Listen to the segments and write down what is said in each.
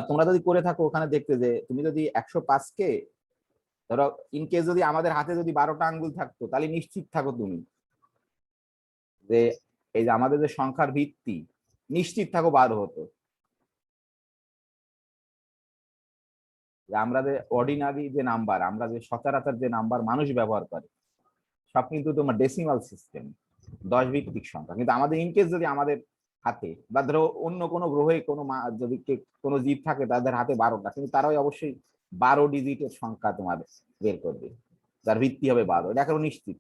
তোমরা যদি করে থাকো ওখানে দেখতে যে তুমি যদি 105কে ধরো, ইনকেস যদি আমাদের হাতে যদি 12টা আঙ্গুল থাকতো তাহলে নিশ্চিত থাকো তুমি যে এই যে আমাদের যে সংখ্যার ভিত্তি নিশ্চিত থাকো 12 হতো। আমরা যে অর্ডিনারি যে নাম্বার, আমরা যে সচরাচর যে নাম্বার মানুষ ব্যবহার করে সব কিন্তু তোমার ডেসিমাল সিস্টেম, 10 ভিত্তিক সংখ্যা। কিন্তু আমাদের ইনকেস যদি আমাদের হাতে বা ধরো অন্য কোনো গ্রহে কোনো যদি কোনো জীব থাকে তাদের হাতে 12টা, কিন্তু তারাই অবশ্যই 12 ডিজিটের সংখ্যা তোমার বের করবে, যার ভিত্তি হবে 12। এটা এখনো নিশ্চিত।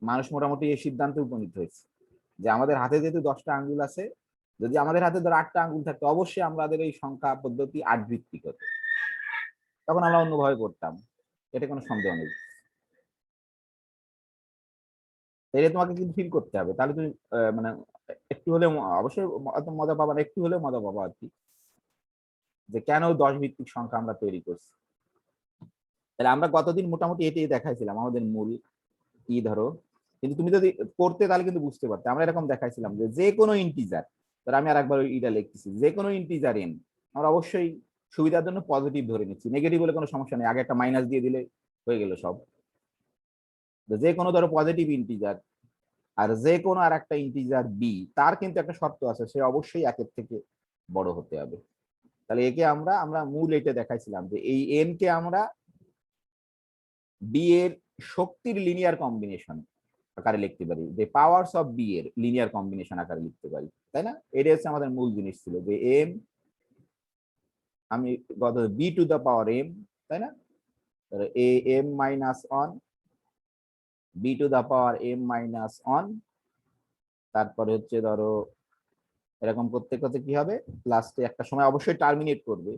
মানুষ মোটামুটি এই সিদ্ধান্তে উপনীত হয়েছে যে আমাদের হাতে যেহেতু 10টা আঙ্গুল আছে, যদি আমাদের হাতে ধরো 8টা আঙ্গুল থাকতো অবশ্যই আমাদের এই সংখ্যা পদ্ধতি 8 ভিত্তিক হতো। তখন আমরা অন্যভাবে করতাম, এটা কোনো সন্দেহ নেই। এটা তোমাকে কিন্তু ফিল করতে হবে, তাহলে তুমি মানে একটু হলেও অবশ্যই মজা পাবা না, একটু হলেও মজা পাবা আর কি, যে কেন 10 ভিত্তিক সংখ্যা আমরা তৈরি করছি। তাহলে আমরা গতদিন মোটামুটি এটাই দেখাইছিলাম আমাদের মূল কি ধরো। কিন্তু তুমি যদি করতে তাহলে কিন্তু বুঝতে পারতে। আমরা এরকম দেখাইছিলাম যে যে কোনো ইন্টিজার, ধর আমি আরেকবার এটা লিখতেছি, যে কোনো ইন্টিজার এন আমরা অবশ্যই সুবিধার জন্য পজিটিভ ধরে নিচ্ছি, নেগেটিভ বলে কোনো সমস্যা নেই, আগে একটা মাইনাস দিয়ে দিলে হয়ে গেল সব। যে কোনো ধরো পজিটিভ ইন্টিজার আর যে কোনো আর একটা ইন্টিজার বি, তার কিন্তু একটা শর্ত আছে, সে অবশ্যই একের থেকে বড় হতে হবে। তাহলে একে আমরা আমরা মূল এটা দেখাইছিলাম যে এই এন কে আমরা বি এর শক্তির লিনিয়ার কম্বিনেশন আকারে লিখতে পারি, যে পাওয়ারস অফ বি এর লিনিয়ার কম্বিনেশন আকারে লিখতে পারি, তাই না? এটা হচ্ছে আমাদের মূল জিনিস ছিল যে এম, আমি গত B to the power M, তাই না? A M minus one, B to the power M minus one, তারপরে হচ্ছে ধরো এরকম করতে করতে কি হবে, লাস্টে একটা সময় অবশ্যই টার্মিনেট করবে,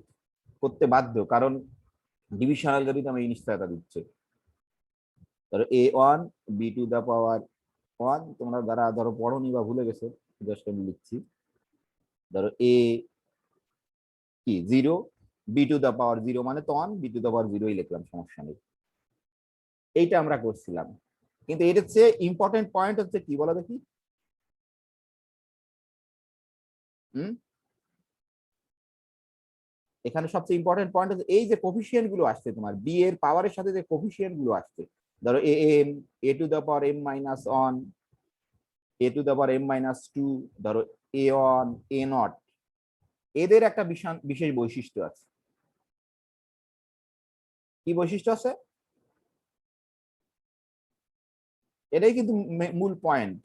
করতে বাধ্য, কারণ ডিভিশন অ্যালগরিদম এই নিশ্চয়তা দিচ্ছে। ধরো A one B two the power one, তোমরা যারা ধরো পড়োনি বা ভুলে গেছো জাস্ট আমি লিখছি, ধরো এ কি zero, B two the power zero মানে তো one, B two the power জিরোই লিখলাম, সমস্যা নেই। এইটা আমরা করছিলাম, কিন্তু এর চেয়ে ইম্পর্টেন্ট পয়েন্ট হচ্ছে কি বলো দেখি। হুম, এখানে সবচেয়ে ইম্পর্টেন্ট পয়েন্ট হচ্ছে এই যে কোফিসিয়েন্ট গুলো আসছে তোমার বি এর পাওয়ারের সাথে যে কোফিসিয়েন্ট গুলো আসছে, ধরো A M, A to the power M minus one, A to the power M minus two, ধরো এ ওয়ান, এ নট, এদের একটা বিশেষ বৈশিষ্ট্য আছে। কি বৈশিষ্ট্য আছে? এটাই কিন্তু মূল পয়েন্ট।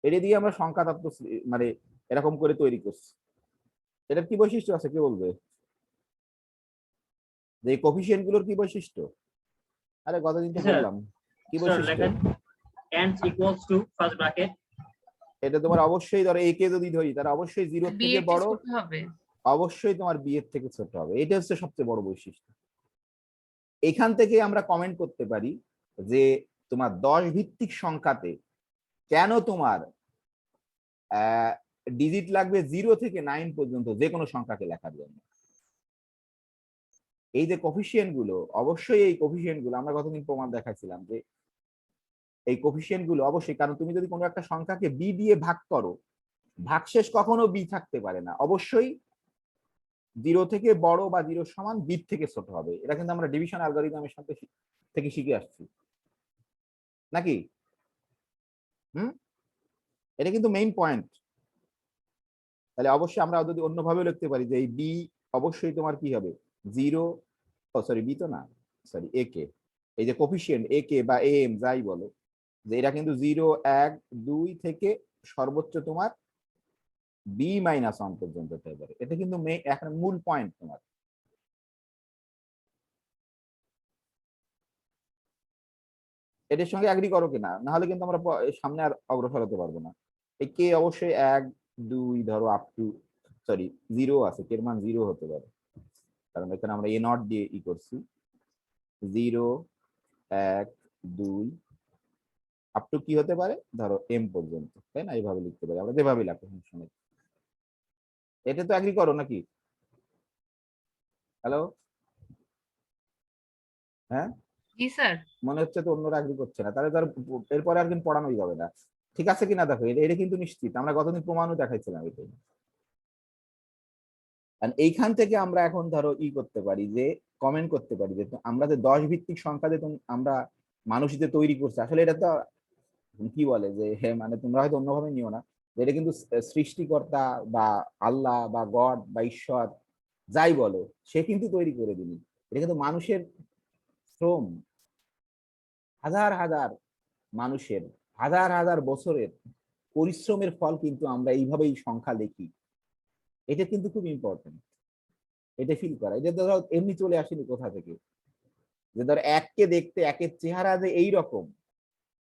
এটা দিয়ে আমরা সংখ্যা তত্ত্ব মানে এরকম করে তৈরি করছি। এটার কি বৈশিষ্ট্য আছে কে বলবে? যে কোফিসিয়েন্ট গুলোর কি বৈশিষ্ট্য? আরে গতদিন তো বললাম কি বৈশিষ্ট্য। and equals to first bracket, এটা তোমার অবশ্যই ধরো এ কে যদি ধরি তারা অবশ্যই জিরোর থেকে বড়, হবে অবশ্যই তোমার বি এর থেকে ছোট হবে, এটা হচ্ছে সবচেয়ে বড় বৈশিষ্ট্য। এখান থেকে আমরা কমেন্ট করতে পারি যে তোমার 10 ভিত্তিক সংখ্যাতে কেন তোমার ডিজিট লাগবে 0 থেকে 9 পর্যন্ত যে কোনো সংখ্যাকে লেখার জন্য। এই যে কোফিসিয়েন্ট গুলো, অবশ্যই এই কোফিসিয়েন্ট গুলো আমরা কতদিন প্রমাণ দেখাচ্ছিলাম যে এই কোফিসিয়েন্ট গুলো অবশ্যই, কারণ তুমি যদি কোনো একটা সংখ্যাকে বি দিয়ে ভাগ করো, ভাগশেষ কখনো বি থাকতে পারে না, অবশ্যই 0 থেকে বড় বা 0 সমান বি থেকে ছোট হবে। এটা কিন্তু আমরা ডিভিশন অ্যালগরিদমের সাথে থেকে শিখে আসছি নাকি? হুম, এটা কিন্তু মেইন পয়েন্ট। তাহলে অবশ্যই আমরা যদি অন্যভাবে লিখতে পারি যে এই বি অবশ্যই তোমার কি হবে 0, ও সরি বি তো না, সরি এ কে, এই যে কোফিসিয়েন্ট এ কে বা এ এম যাই বলো, যে এটা কিন্তু 0, 1, 2 থেকে সর্বোচ্চ তোমার বি মাইনাস ওয়ান পর্যন্ত হতে পারে। এটা কিন্তু এখন মূল পয়েন্ট তোমার। এটার সঙ্গে অ্যাগ্রি করো কিনা, না হলে কিন্তু আমরা সামনে আর অগ্রসর হতে পারবো না। এই কে অবশ্যই 1, 2 ধরো আপ টু, সরি 0 আছে, কে এর মান 0 হতে পারে, কারণ এখানে আমরা এ নট দিয়ে ই করছি। 0, 1, 2 আপ টু কি হতে পারে ধরো এম পর্যন্ত, তাই না? এইভাবে লিখতে পারি আমরা, যেভাবে লাগবে সমস্যা নেই। এটা তো অ্যাগ্রি করো নাকি? হ্যালো, হ্যাঁ জি স্যার। মনে হচ্ছে তো অন্যরা অ্যাগ্রি করছে না, তাহলে তার এরপরে আর কিন্তু পড়ানোই যাবে না। ঠিক আছে কিনা দেখো, এটা কিন্তু নিশ্চিত, আমরা গতদিন প্রমাণও দেখাইছিলাম এটাই। আর এইখান থেকে আমরা এখন ধরো করতে পারি যে কমেন্ট করতে পারি যে আমরা যে 10 ভিত্তিক সংখ্যা যে আমরা মানুষই যে তৈরি করছে, আসলে এটা তো কি বলে যে মানে তোমরা হয়তো অন্যভাবে নিও না, যে এটা কিন্তু সৃষ্টিকর্তা বা আল্লাহ বা গড বা ঈশ্বর যাই বলো, সে কিন্তু তৈরি করে দিনি। এটা কিন্তু মানুষের শ্রম, হাজার হাজার মানুষের হাজার হাজার বছরের পরিশ্রমের ফল কিন্তু আমরা এইভাবেই সংখ্যা লিখি। এটা কিন্তু খুব ইম্পর্টেন্ট, এটা ফিল করা। এটা ধরো এমনি চলে আসেনি কোথা থেকে, যে ধর এককে দেখতে একের চেহারা যে এইরকম,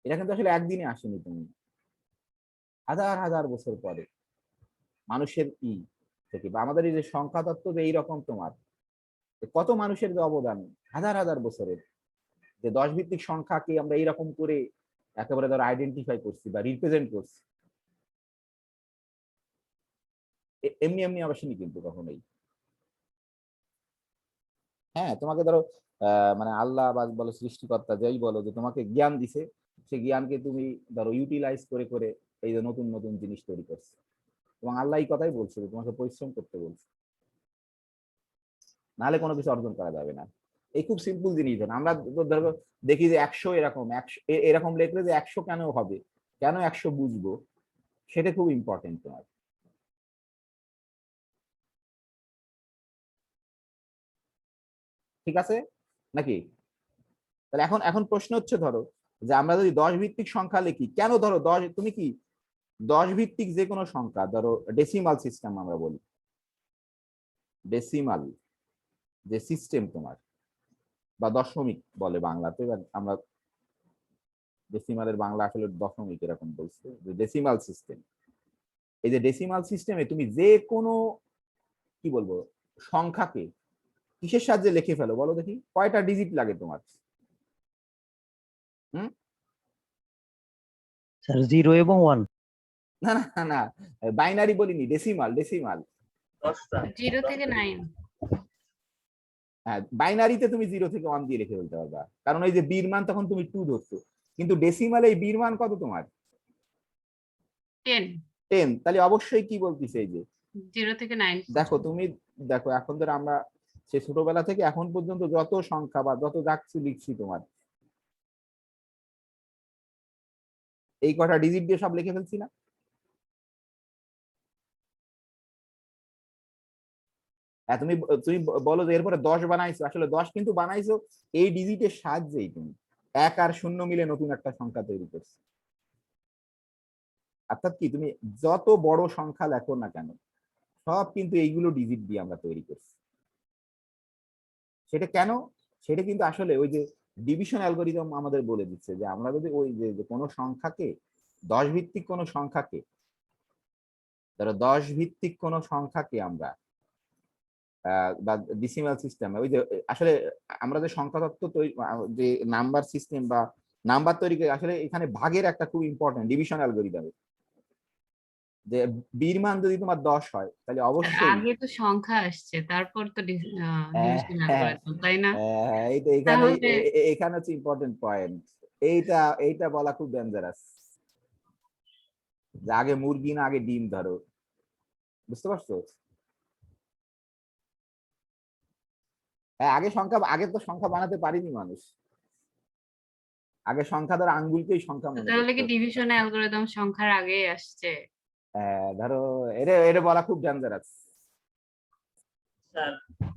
এটা কিন্তু আসলে একদিনে আসেনি, তুমি হাজার হাজার বছর পরে মানুষের থেকে বা আমাদের এই যে সংখ্যা তত্ত্ব যে এইরকম, তোমার কত মানুষের যে অবদান হাজার হাজার বছরের, যে 10 ভিত্তিক সংখ্যাকে আমরা এইরকম করে একেবারে ধরো আইডেন্টিফাই করছি বা রিপ্রেজেন্ট করছি, এমনি এমনি আসেনি কিন্তু কখনোই। হ্যাঁ, তোমাকে ধরো মানে আল্লাহ বা বলো সৃষ্টিকর্তা যাই বলো, যে তোমাকে জ্ঞান দিছে, সেই জ্ঞানকে তুমি ধরো ইউটিলাইজ করে করে এই যে নতুন নতুন জিনিস তৈরি করছে, এবং আল্লাহ এই কথাই বলছে যে তোমাকে পরিশ্রম করতে বলছে, নাহলে কোনো কিছু অর্জন করা যাবে না। এই খুব সিম্পল জিনিস। আমরা ধরো দেখি যে 100 এরকম 100 এরকম লিখলে যে 100 কেন হবে, কেন 100 বুঝবো, সেটা খুব ইম্পর্টেন্ট তোমার। ঠিক আছে নাকি? তাহলে এখন এখন প্রশ্ন হচ্ছে, ধরো যে আমরা যদি 10 ভিত্তিক সংখ্যা লিখি, কেন ধরো 10, তুমি কি 10 ভিত্তিক যে কোনো সংখ্যা ধরো ডেসিমাল সিস্টেম আমরা বলি, ডেসিমাল যে সিস্টেম তোমার, বা দশমিক বলে বাংলাতে, এবার আমরা ডেসিমালের বাংলা আসলে দশমিক এরকম বলছে, যে ডেসিমাল সিস্টেম। এই যে ডেসিমাল সিস্টেমে তুমি যে কোনো কি বলবো সংখ্যাকে কিসের সাহায্যে লিখে ফেলো বলো দেখি, কয়টা ডিজিট লাগে তোমার? হুম? স্যার 0 এবং 1। না না না, বাইনারি বলিনি, ডেসিমাল ডেসিমাল। 10টা 0 থেকে 9। হ্যাঁ, বাইনারিতে তুমি 0 থেকে 1 দিয়ে লিখে ফেলতে পারবা, কারণ ওই যে বীর মান তখন তুমি 2 ধরছো, কিন্তু ডেসিমালে এই বীর মান কত তোমার? 10। 10। তাহলে অবশ্যই কি বলতিছে এই যে 0 থেকে 9। দেখো তুমি, দেখো এখন ধর আমরা সে ছোটবেলা থেকে এখন পর্যন্ত যত সংখ্যা বা যত যাচ্ছি লিখছি তোমার, এই কটা ডিজিট দিয়ে সব লিখে ফেলছি না? হ্যাঁ, তুমি তুমি বলো যে এরপরে 10 বানাইছো, আসলে 10 কিন্তু বানাইছো এই ডিজিটের সাহায্যেই। তুমি 1 আর 0 মিলে নতুন একটা সংখ্যা তৈরি করছো। অর্থাৎ কি, তুমি যত বড় সংখ্যা লেখো না কেন, সব কিন্তু এইগুলো ডিজিট দিয়ে আমরা তৈরি করছি। সেটা কেন? সেটা কিন্তু আসলে ওই যে ডিভিশন অ্যালগোরিদম আমাদের বলে দিচ্ছে, যে আমরা যদি ওই যে কোনো সংখ্যাকে 10 ভিত্তিক কোনো সংখ্যাকে, ধরো 10 ভিত্তিক কোনো সংখ্যাকে আমরা বা ডিসিমাল সিস্টেম, ওই যে আসলে আমরা যে সংখ্যা তত্ত্ব তৈরি, যে নাম্বার সিস্টেম বা নাম্বার তৈরি করে, আসলে এখানে ভাগের একটা খুব ইম্পর্টেন্ট ডিভিশন অ্যালগোরিদম, যে বীর মান যদি তোমার 10 হয় তাহলে অবশ্যই আগে তো সংখ্যা আসছে, তারপর তো ডিভিশন হ্যাঁ, অ্যালগরিদম, তাই না? এইটা এখানে তাহলে এখানে হচ্ছে ইম্পর্টেন্ট পয়েন্ট। এইটা এইটা বলা খুব ডেঞ্জারাস, যে আগে মুরগি না আগে ডিম, ধরো বুঝতে পারছো? হ্যাঁ, আগে সংখ্যা, আগে তো সংখ্যা বানাতে পারিনি মানুষ, আগে সংখ্যা ধরো আঙ্গুলকেই সংখ্যা মনে তাহলে করতো। কি ডিভিশন অ্যালগরিদম সংখ্যার আগে আসছে? ধরো এটা এটা বলা খুব ডেঞ্জারাস। স্যার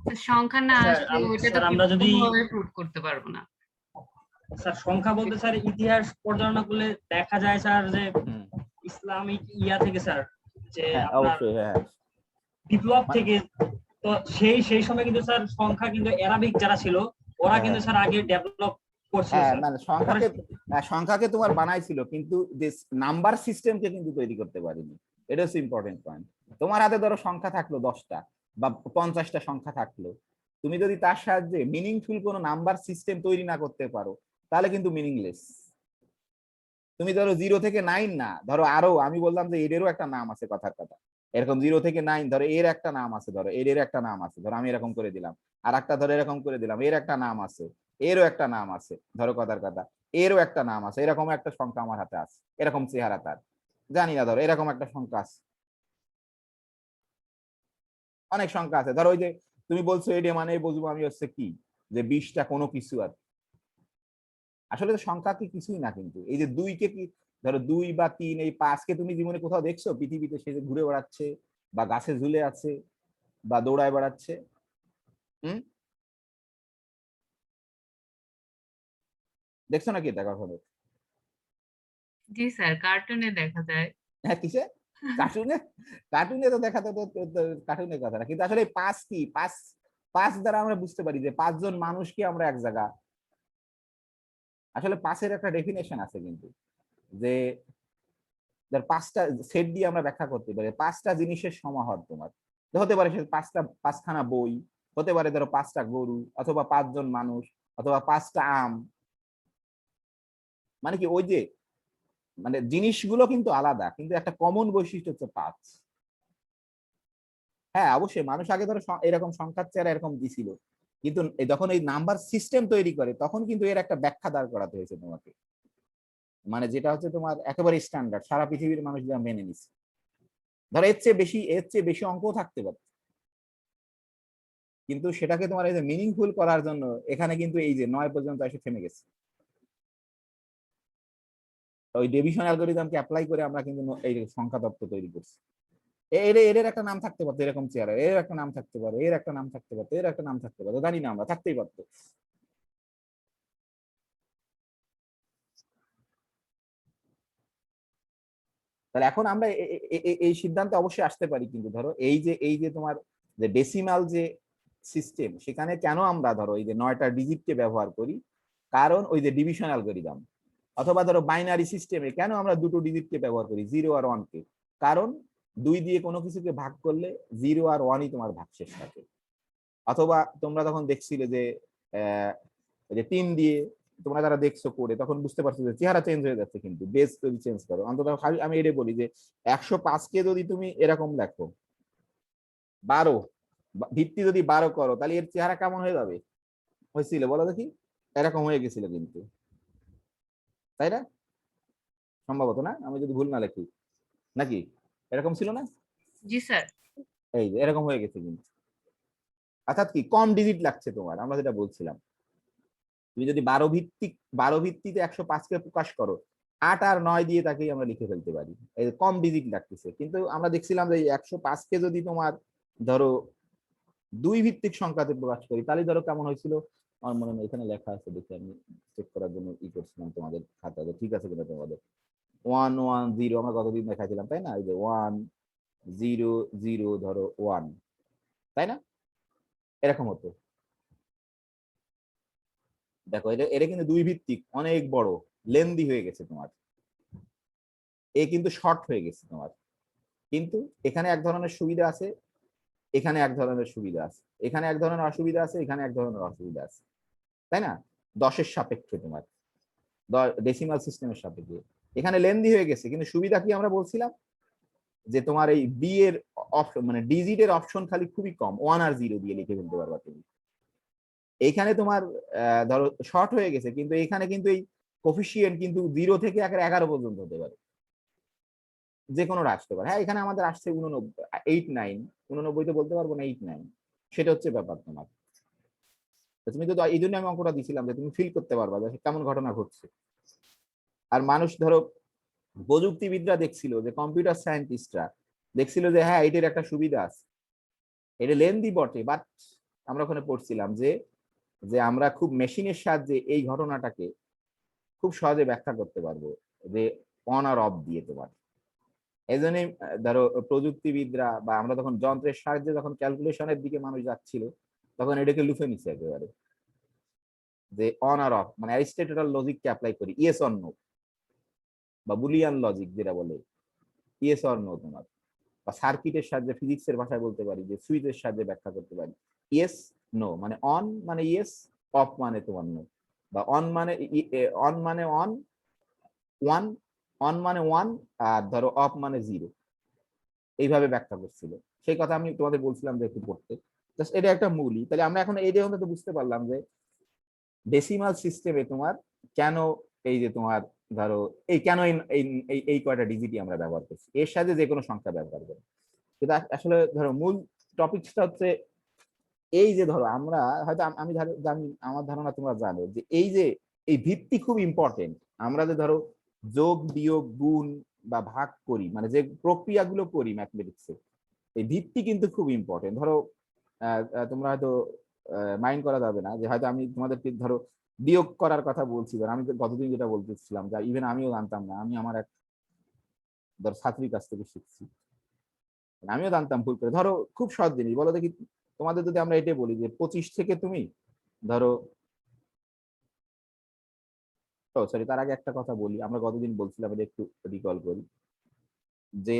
তো সংখ্যা না স্যার আসলে ওইটা তো স্যার আমরা যদি কোনোভাবে প্রুভ করতে পারবো না। স্যার সংখ্যা বলতে স্যার ইতিহাস পর্যালোচনা করলে দেখা যায় স্যার যে ইসলামিক ইয়া থেকে স্যার, যে হ্যাঁ আপনার অবশ্যই, হ্যাঁ বিপ্লব থেকে, তো সেই সেই সময় কিন্তু স্যার সংখ্যা কিন্তু অ্যারাবিক যারা ছিল ওরা কিন্তু স্যার আগে ডেভেলপ করছিল হ্যাঁ, স্যার। মানে সংখ্যাকে তোমার বানাইছিল, কিন্তু যে নাম্বার সিস্টেমকে কিন্তু তৈরি করতে পারিনি। এটা হচ্ছে ইম্পর্টেন্ট পয়েন্ট। তোমার হাতে ধরো সংখ্যা থাকলো 10টা বা 50টা সংখ্যা থাকলো, তুমি যদি তার সাহায্যে মিনিংফুল কোনো নাম্বার সিস্টেম তৈরি না করতে পারো, তাহলে কিন্তু মিনিংলেস। তুমি ধরো 0 থেকে 9 না, ধরো আরো আমি বললাম যে এরও একটা নাম আছে, কথার কথা এরকম 0 থেকে 9, ধরো এর একটা নাম আছে, ধরো এর একটা নাম আছে, ধরো আমি এরকম করে দিলাম, আর একটা ধরো এরকম করে দিলাম, এর একটা নাম আছে, এরও একটা নাম আছে, ধরো কথার কথা এরও একটা নাম আছে, এরকম একটা সংখ্যা আমার হাতে আছে, এরকম চেহারা তার, জানি না, ধরো এরকম একটা সংখ্যা আছে। অনেক সংখ্যা আছে। ধরো ওই যে তুমি বলছো এটা মানে বুঝবো আমি হচ্ছে কি যে 20টা কোনো কিছু আর আসলে তো সংখ্যা কি কিছুই না, কিন্তু এই যে 2 কে কি ধরো 2 বা 3 এই 5কে তুমি জীবনে কোথাও দেখছো পৃথিবীতে সে যে ঘুরে বেড়াচ্ছে বা গাছে ঝুলে আছে বা দৌড়ায় বেড়াচ্ছে? হুম, দেখছো নাকি এটা কখনো? জি স্যার, কার্টুনে দেখা যায়। হ্যাঁ, কিসে? কার্টুনে? কার্টুনে তো দেখাতে কার্টুনের কথা না, কিন্তু আসলে এই 5 কি 5 5 দ্বারা আমরা বুঝতে পারি যে 5 জন মানুষকে আমরা এক জায়গা। আসলে 5-এর একটা ডেফিনেশন আছে কিন্তু, যে যার 5টা সেট দিয়ে আমরা ব্যাখ্যা করতে পারি 5টা জিনিসের সমাহার তোমার। তো হতে পারে সে 5খানা বই, হতে পারে ধরো 5টা গরু, অথবা 5 জন মানুষ, অথবা 5টা আম। মানে কি ওই যে মানে জিনিসগুলো কিন্তু আলাদা, কিন্তু একটা কমন বৈশিষ্ট্য হচ্ছে 5। হ্যাঁ অবশ্যই মানুষ আগে ধরো এরকম সংখ্যার চেহারা এরকম দিছিল, কিন্তু যখন এই নাম্বার সিস্টেম তৈরি করে তখন কিন্তু এর একটা ব্যাখ্যা দাঁড় করাতে হয়েছে তোমাকে, মানে যেটা হচ্ছে তোমার একেবারে স্ট্যান্ডার্ড, সারা পৃথিবীর মানুষ যা মেনে নিচ্ছে। ধরো এর চেয়ে বেশি অঙ্কও থাকতে পারে, কিন্তু সেটাকে তোমার এই যে মিনিংফুল করার জন্য এখানে কিন্তু এই যে 9 পর্যন্ত এসে থেমে গেছে। ওই ডিভিশন অ্যালগরিদমকে অ্যাপ্লাই করে আমরা কিন্তু এই সংখ্যা তত্ত্ব তৈরি করছি। এর একটা নাম থাকতে পারতো এরকম চেয়ার, এর একটা নাম থাকতে পারে, এর একটা নাম থাকতে পারতো, এর একটা নাম থাকতে পারতো, জানি না আমরা, থাকতেই পারতো। তাহলে এখন আমরা এই সিদ্ধান্তে অবশ্যই আসতে পারি, কিন্তু ধরো এই যে তোমার যে ডেসিমাল যে সিস্টেম, সেখানে কেন আমরা ধরো এই যে 9টা ডিজিটকে ব্যবহার করি, কারণ ওই যে ডিভিশন অ্যালগরিদম। অথবা ধরো বাইনারি সিস্টেমে কেন আমরা দুটো ডিজিটকে ব্যবহার করি, 0 আর 1 কে, কারণ 2 দিয়ে কোনো কিছুকে ভাগ করলে 0 আর 1ই তোমার ভাগশেষ থাকে। অথবা তোমরা তখন দেখছিলে যে ওই যে 3 দিয়ে, তোমরা যারা দেখছো করে তখন বুঝতে পারছো যে চেহারা চেঞ্জ হয়ে যাচ্ছে, কিন্তু বেস যদি চেঞ্জ করো অন্তত খালি আমি এটাই বলি যে 105কে যদি তুমি এরকম লেখো 12, ভিত্তি যদি 12 করো তাহলে এর চেহারা কেমন হয়ে যাবে? হয়েছিল বলো দেখি? এরকম হয়ে গেছিল কিন্তু, তাই না? সম্ভবত না, আমি যদি ভুল না লিখি, নাকি এরকম ছিল না? জি স্যার। এই যে এরকম হয়ে গেছে কিন্তু, অর্থাৎ কি কম ডিজিট লাগছে তোমার, আমরা যেটা বলছিলাম। তুমি যদি 12 ভিত্তিতে 105কে প্রকাশ করো, 8 আর 9 দিয়ে তাকেই আমরা লিখে ফেলতে পারি, এই কম ডিজিট লাগতেছে। কিন্তু আমরা দেখছিলাম যে 105কে যদি তোমার ধরো 2 ভিত্তিক সংখ্যাতে প্রকাশ করি তাহলে ধরো কেমন হয়েছিল। আমার মনে নেই, এখানে লেখা আছে, দেখি আমি চেক করার জন্য ই করছিলাম তোমাদের খাতাতে, ঠিক আছে কিনা তোমাদের। 110 আমরা কতদিন দেখাইছিলাম তাই না, এই যে 100 ধরো 1, তাই না? এরকম হতো। দেখো এটা কিন্তু 2 ভিত্তিক, অনেক বড় লেন্দি হয়ে গেছে তোমার, কিন্তু শর্ট হয়ে গেছে তোমার। কিন্তু এখানে এক ধরনের সুবিধা আছে, এখানে এক ধরনের সুবিধা আছে, এখানে এক ধরনের অসুবিধা আছে, এখানে এক ধরনের অসুবিধা আছে, তাই না? 10-এর সাপেক্ষে তোমার ডেসিমাল সিস্টেমের সাপেক্ষে এখানে লেন্দি হয়ে গেছে, কিন্তু সুবিধা কি আমরা বলছিলাম যে তোমার এই বি এর অপশন মানে ডিজিটের অপশন খালি খুবই কম, 1 আর 0 দিয়ে লিখে ফেলতে পারবা তুমি। এইখানে তোমার ধরো শর্ট হয়ে গেছে, কিন্তু এখানে কিন্তু এই কোফিসিয়েন্ট কিন্তু 0 থেকে 11 পর্যন্ত হতে পারে, যে কোনো আসতে পারে। হ্যাঁ এখানে আমাদের আসছে 89, 89 তো বলতে পারবো না, 89, সেটা হচ্ছে ব্যাপার তোমার। তুমি তো এই জন্য আমি অঙ্কটা দিছিলাম যে তুমি ফিল করতে পারবা যে কেমন ঘটনা ঘটছে। আর মানুষ ধরো প্রযুক্তিবিদরা দেখছিল, যে কম্পিউটার সায়েন্টিস্টরা দেখছিল যে হ্যাঁ এটার একটা সুবিধা আছে, এটা লেন্দি বটে, বাট আমরা ওখানে পড়ছিলাম যে যে আমরা খুব মেশিনের সাহায্যে এই ঘটনাটাকে খুব সহজে ব্যাখ্যা করতে পারবো, যে অন আর অফ দিয়ে তোমার। এই জন্যই ধরো প্রযুক্তিবিদরা বা আমরা তখন যন্ত্রের সাহায্যে যখন ক্যালকুলেশনের দিকে মানুষ যাচ্ছিল, তখন এটাকে লুফে নিচ্ছে একেবারে, যে অন আর অফ মানে অ্যারিস্টটল লজিককে অ্যাপ্লাই করি, ইয়েস অর নো, বা বুলিয়ান লজিক যেটা বলে, ইয়েস অর নো তোমার। বা সার্কিটের সাহায্যে ফিজিক্সের ভাষায় বলতে পারি যে সুইচের সাহায্যে ব্যাখ্যা করতে পারি, ইয়েস নো মানে অন মানে ইয়েস, অফ মানে তোমার নো, বা অন মানে অন, ওয়ান, অন মানে ওয়ান, আর ধরো অফ মানে 0, এইভাবে ব্যাখ্যা করছিল। সেই কথা আমি তোমাদের বলছিলাম যে একটু পড়তে, জাস্ট এটা একটা মূলই। তাহলে আমরা এখন এই দিয়ে তো বুঝতে পারলাম যে ডেসিমাল সিস্টেমে তোমার কেন এই যে তোমার ধরো এই কেন এই কয়টা ডিজিটই আমরা ব্যবহার করছি, এর সাথে যে কোনো সংখ্যা ব্যবহার করি। কিন্তু আসলে ধরো মূল টপিকসটা হচ্ছে এই যে ধরো আমরা হয়তো আমি জানি, আমার ধারণা তোমরা জানো যে এই যে এই ভিত্তি খুব ইম্পর্টেন্ট। আমরা যে ধরো যোগ বিয়োগ গুণ বা ভাগ করি, মানে যে প্রক্রিয়াগুলো করি ম্যাথমেটিক্সে, এই ভিত্তি কিন্তু খুব ইম্পর্টেন্ট। ধরো তোমরা হয়তো মাইন্ড করা যাবে না যে হয়তো আমি তোমাদেরকে ধরো বিয়োগ করার কথা বলছি, আমি গতদিন যেটা বলতেছিলাম যা ইভেন আমিও জানতাম না, আমি আমার এক ধরো ছাত্রীর কাছ থেকে শিখছি, আমিও জানতাম ভুল করে। ধরো খুব সহজ জিনিস বলো দেখি, তোমাদের যদি আমরা এটাই বলি যে 25 থেকে তুমি ধরো, ও সরি তার আগে একটা কথা বলি, আমরা গতদিন বলছিলাম এটা একটু রিকল করি, যে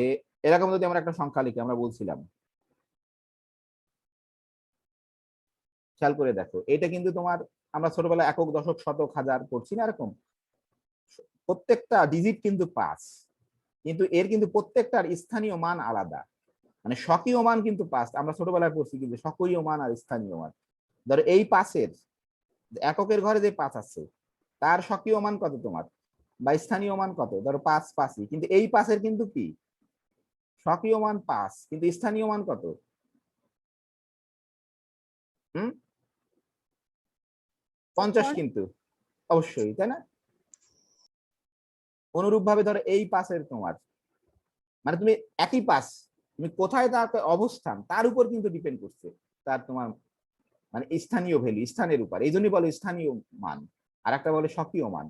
এরকম যদি আমরা একটা সংখ্যা লিখি, আমরা বলছিলাম খেয়াল করে দেখো, এটা কিন্তু তোমার আমরা ছোটবেলায় একক দশক শতক হাজার করছি না এরকম, প্রত্যেকটা ডিজিট কিন্তু 5, কিন্তু এর কিন্তু প্রত্যেকটার স্থানীয় মান আলাদা, মানে স্বকীয় মান কিন্তু 5, আমরা ছোটবেলায় পড়ছি কিন্তু স্বকীয় মান আর স্থানীয় মান। ধরো এই 5-এর এককের ঘরে যে 5 আছে তার স্বকীয় মান কত তোমার, বা স্থানীয় মান কত, ধরো 5 কিন্তু এই 5-এর কিন্তু কি স্বকীয় মান 5, কিন্তু স্থানীয় মান কত, হুম 50 কিন্তু অবশ্যই, তাই না? অনুরূপ ভাবে ধরো এই 5-এর তোমার মানে তুমি একই 5, তুমি কোথায় তার অবস্থান তার উপর কিন্তু ডিপেন্ড করছে তার তোমার মানে স্থানীয় ভ্যালু, স্থানের উপর, এই জন্যই বলে স্থানীয় মান, আর একটা বলে স্বকীয় মান।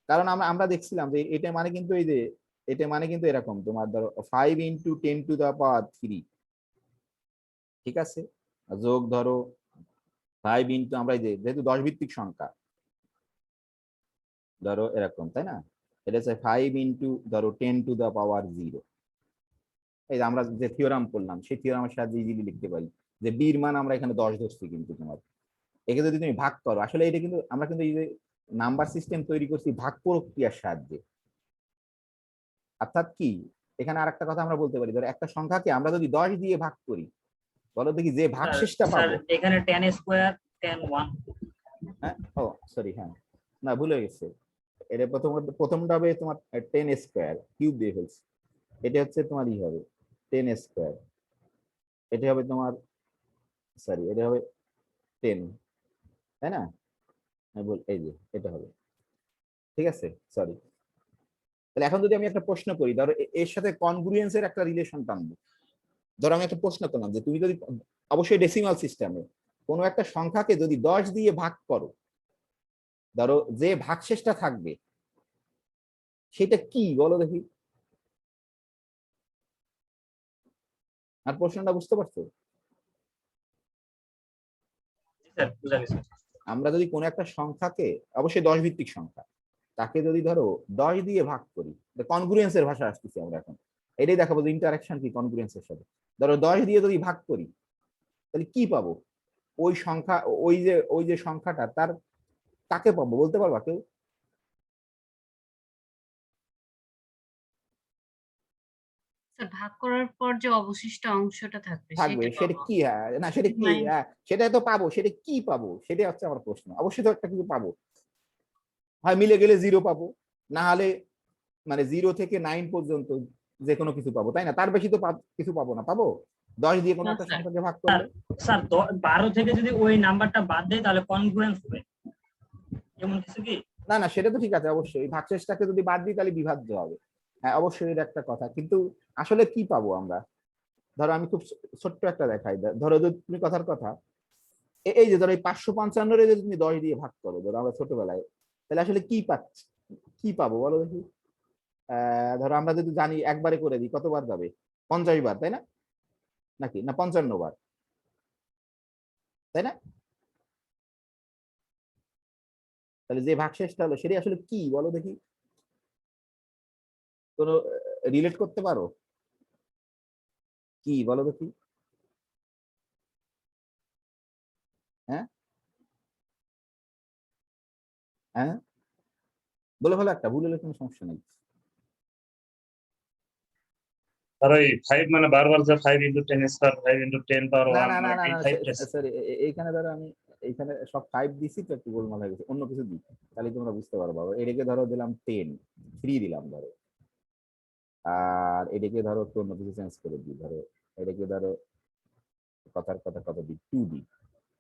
কারণ আমরা দেখছিলাম যে এটা মানে কিন্তু এই যে এটা মানে কিন্তু এরকম তোমার ধরো 5 × 10⁻³ ঠিক আছে, যোগ ধরো 5 ইন্টু আমরা এই যে যেহেতু 10 ভিত্তিক সংখ্যা ধরো এরকম, তাই না? এটা হচ্ছে 5 × ধরো 10⁻0। এই যে আমরা যে থিওরাম করলাম সেই থিওরামের সাহায্যে ইজিলি লিখতে পারি যে বির মান আমরা এখানে 10 ধরছি, কিন্তু তোমার একে যদি তুমি ভাগ করো, আসলে এটা কিন্তু আমরা কিন্তু এই যে নাম্বার সিস্টেম তৈরি করছি ভাগ প্রক্রিয়ার সাহায্যে। অর্থাৎ কি, এখানে আর একটা কথা আমরা বলতে পারি, ধরো একটা সংখ্যাকে আমরা যদি 10 দিয়ে ভাগ করি, বলো দেখি যে ভাগশেষটা স্যার পাবো। এখানে 10 স্কয়ার 10 1। হ্যাঁ ও সরি, হ্যাঁ না ভুল হয়ে গেছে, এটা প্রথমটা হবে তোমার 10 স্কয়ার কিউব দিয়ে ফেলছি, এটা হচ্ছে তোমার ই হবে 10 স্কয়ার, এটা হবে তোমার সরি এটা হবে 10, তাই না? আমি বল এই যে এটা হবে, ঠিক আছে সরি। তাহলে এখন যদি আমি একটা প্রশ্ন করি, ধরো এর সাথে কনগ্রুয়েন্সের একটা রিলেশন টানবো। ধরো আমি একটা প্রশ্ন করলাম যে তুমি যদি অবশ্যই ডেসিমাল সিস্টেমে কোনো একটা সংখ্যাকে যদি 10 দিয়ে ভাগ করো, ধরো যে ভাগশেষটা থাকবে সেটা কি বলো দেখি, আর প্রশ্নটা বুঝতে পারছো? জি স্যার বুঝা গেছে। আমরা যদি কোনো একটা সংখ্যাকে, অবশ্যই 10 ভিত্তিক সংখ্যা, তাকে যদি ধরো 10 দিয়ে ভাগ করি, কনগ্রুয়েন্সের ভাষা আসতেছি আমরা এখন, এটাই দেখাবো যে ইন্টারাকশন কি কনগ্রুয়েন্সের সাথে। ধরো 10 দিয়ে যদি ভাগ করি তাহলে কি পাবো, ওই সংখ্যা ওই যে সংখ্যাটা তার কাকে পাবো বলতে পারবা কেউ? স্যার ভাগ করার পর যে অবশিষ্ট অংশটা থাকবে থাকবে সেটা সেটা পাবো। কি, না সেটা কি, মানে সেটা তো পাবো, সেটা কি পাবো সেটা হচ্ছে আমার প্রশ্ন। অবশ্যই তো একটা কিছু পাবো, হয় মিলে গেলে 0 পাবো, না হলে মানে 0 থেকে 9 পর্যন্ত যে কোনো কিছু পাবো, তাই না? তার বেশি তো কিছু পাবো না, পাবো 10 দিয়ে কোনো না একটা স্যার, সংখ্যাকে ভাগ স্যার করলে। স্যার 12 থেকে যদি ওই নাম্বারটা বাদ দেয় তাহলে কনগ্রুয়েন্স হবে, এমন কিছু কি? না না সেটা তো ঠিক আছে, অবশ্যই ভাগশেষটাকে যদি বাদ দিই তাহলে বিভাজ্য হবে, হ্যাঁ অবশ্যই এটা একটা কথা, কিন্তু আসলে কি পাবো আমরা? ধরো আমি খুব ছোট্ট একটা দেখাই, ধরো যদি তুমি কথার কথা এই যে ধরো এই 555 যদি তুমি 10 দিয়ে ভাগ করো, ধরো আমরা ছোটবেলায়, তাহলে আসলে কি পাচ্ছি, কি পাবো বলো দেখি? ধরো আমরা যদি জানি একবারে করে দিই কতবার যাবে, 50 বার, তাই না? নাকি না 55 বার, তাই না? তাহলে যে ভাগশেষটা হলো সেটা আসলে কি বলো দেখি, কোনো রিলেট করতে পারো কি বলো দেখি? হ্যাঁ হ্যাঁ বলে ফেলো একটা, ভুল হলে কোনো সমস্যা নেই। আর ওই 5 মানে বারবার যে 5 × 10 স্কয়ার 5 × 10 পাওয়ার না 1 না না মানে না এই না 5টা। সরি, এইখানে ধরো আমি এইখানে সব 5 দিছি তো একটু গোলমাল হয়ে গেছে, অন্য কিছু দিই তাহলে তোমরা বুঝতে পারবা। এটাকে ধরো দিলাম 10, 3 দিলাম ধরো, আর এটাকে ধরো একটু অন্য কিছু চেঞ্জ করে দিই, ধরো এটাকে ধরো কথা কত দিই 2 দিই,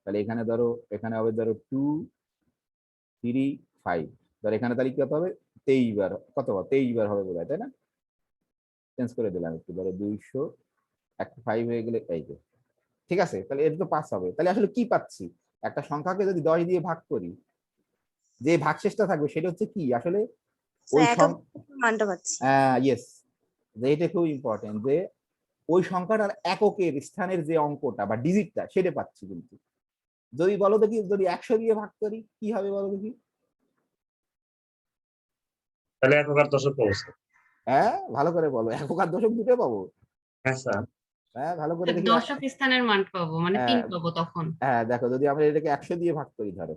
তাহলে এখানে ধরো এখানে হবে ধরো 2 3 5, ধরো এখানে তাহলে কত হবে 23 বার, কত হবে 23 বার হবে বোধ হয়, তাই না? চেঞ্জ করে দিলাম একটু, ধরো 200 একটা 5 হয়ে গেলে এই যে, ঠিক আছে, তাহলে এটা তো 5 হবে। তাহলে আসলে কি পাচ্ছি, একটা সংখ্যাকে যদি 10 দিয়ে ভাগ করি, যে ভাগশেষটা থাকবে সেটা হচ্ছে কি আসলে ওই একক মানটা পাচ্ছি। ইয়েস, যে এটা খুব ইম্পর্টেন্ট, যে ওই সংখ্যাটার এককের স্থানের যে অঙ্কটা বা ডিজিটটা সেটা পাচ্ছি। কিন্তু যদি বলো দেখি যদি 100 দিয়ে ভাগ করি কি হবে বলো দেখি? তাহলে একক আর দশক পাবো স্যার। হ্যাঁ ভালো করে বলো, একক আর দশক দুটো পাবো? হ্যাঁ স্যার। হ্যাঁ ভালো করে দেখি। দশক স্থানের মান পাবো, মানে 3 হ্যাঁ পাবো তখন। হ্যাঁ দেখো, যদি আমরা এটাকে 100 দিয়ে ভাগ করি, ধরো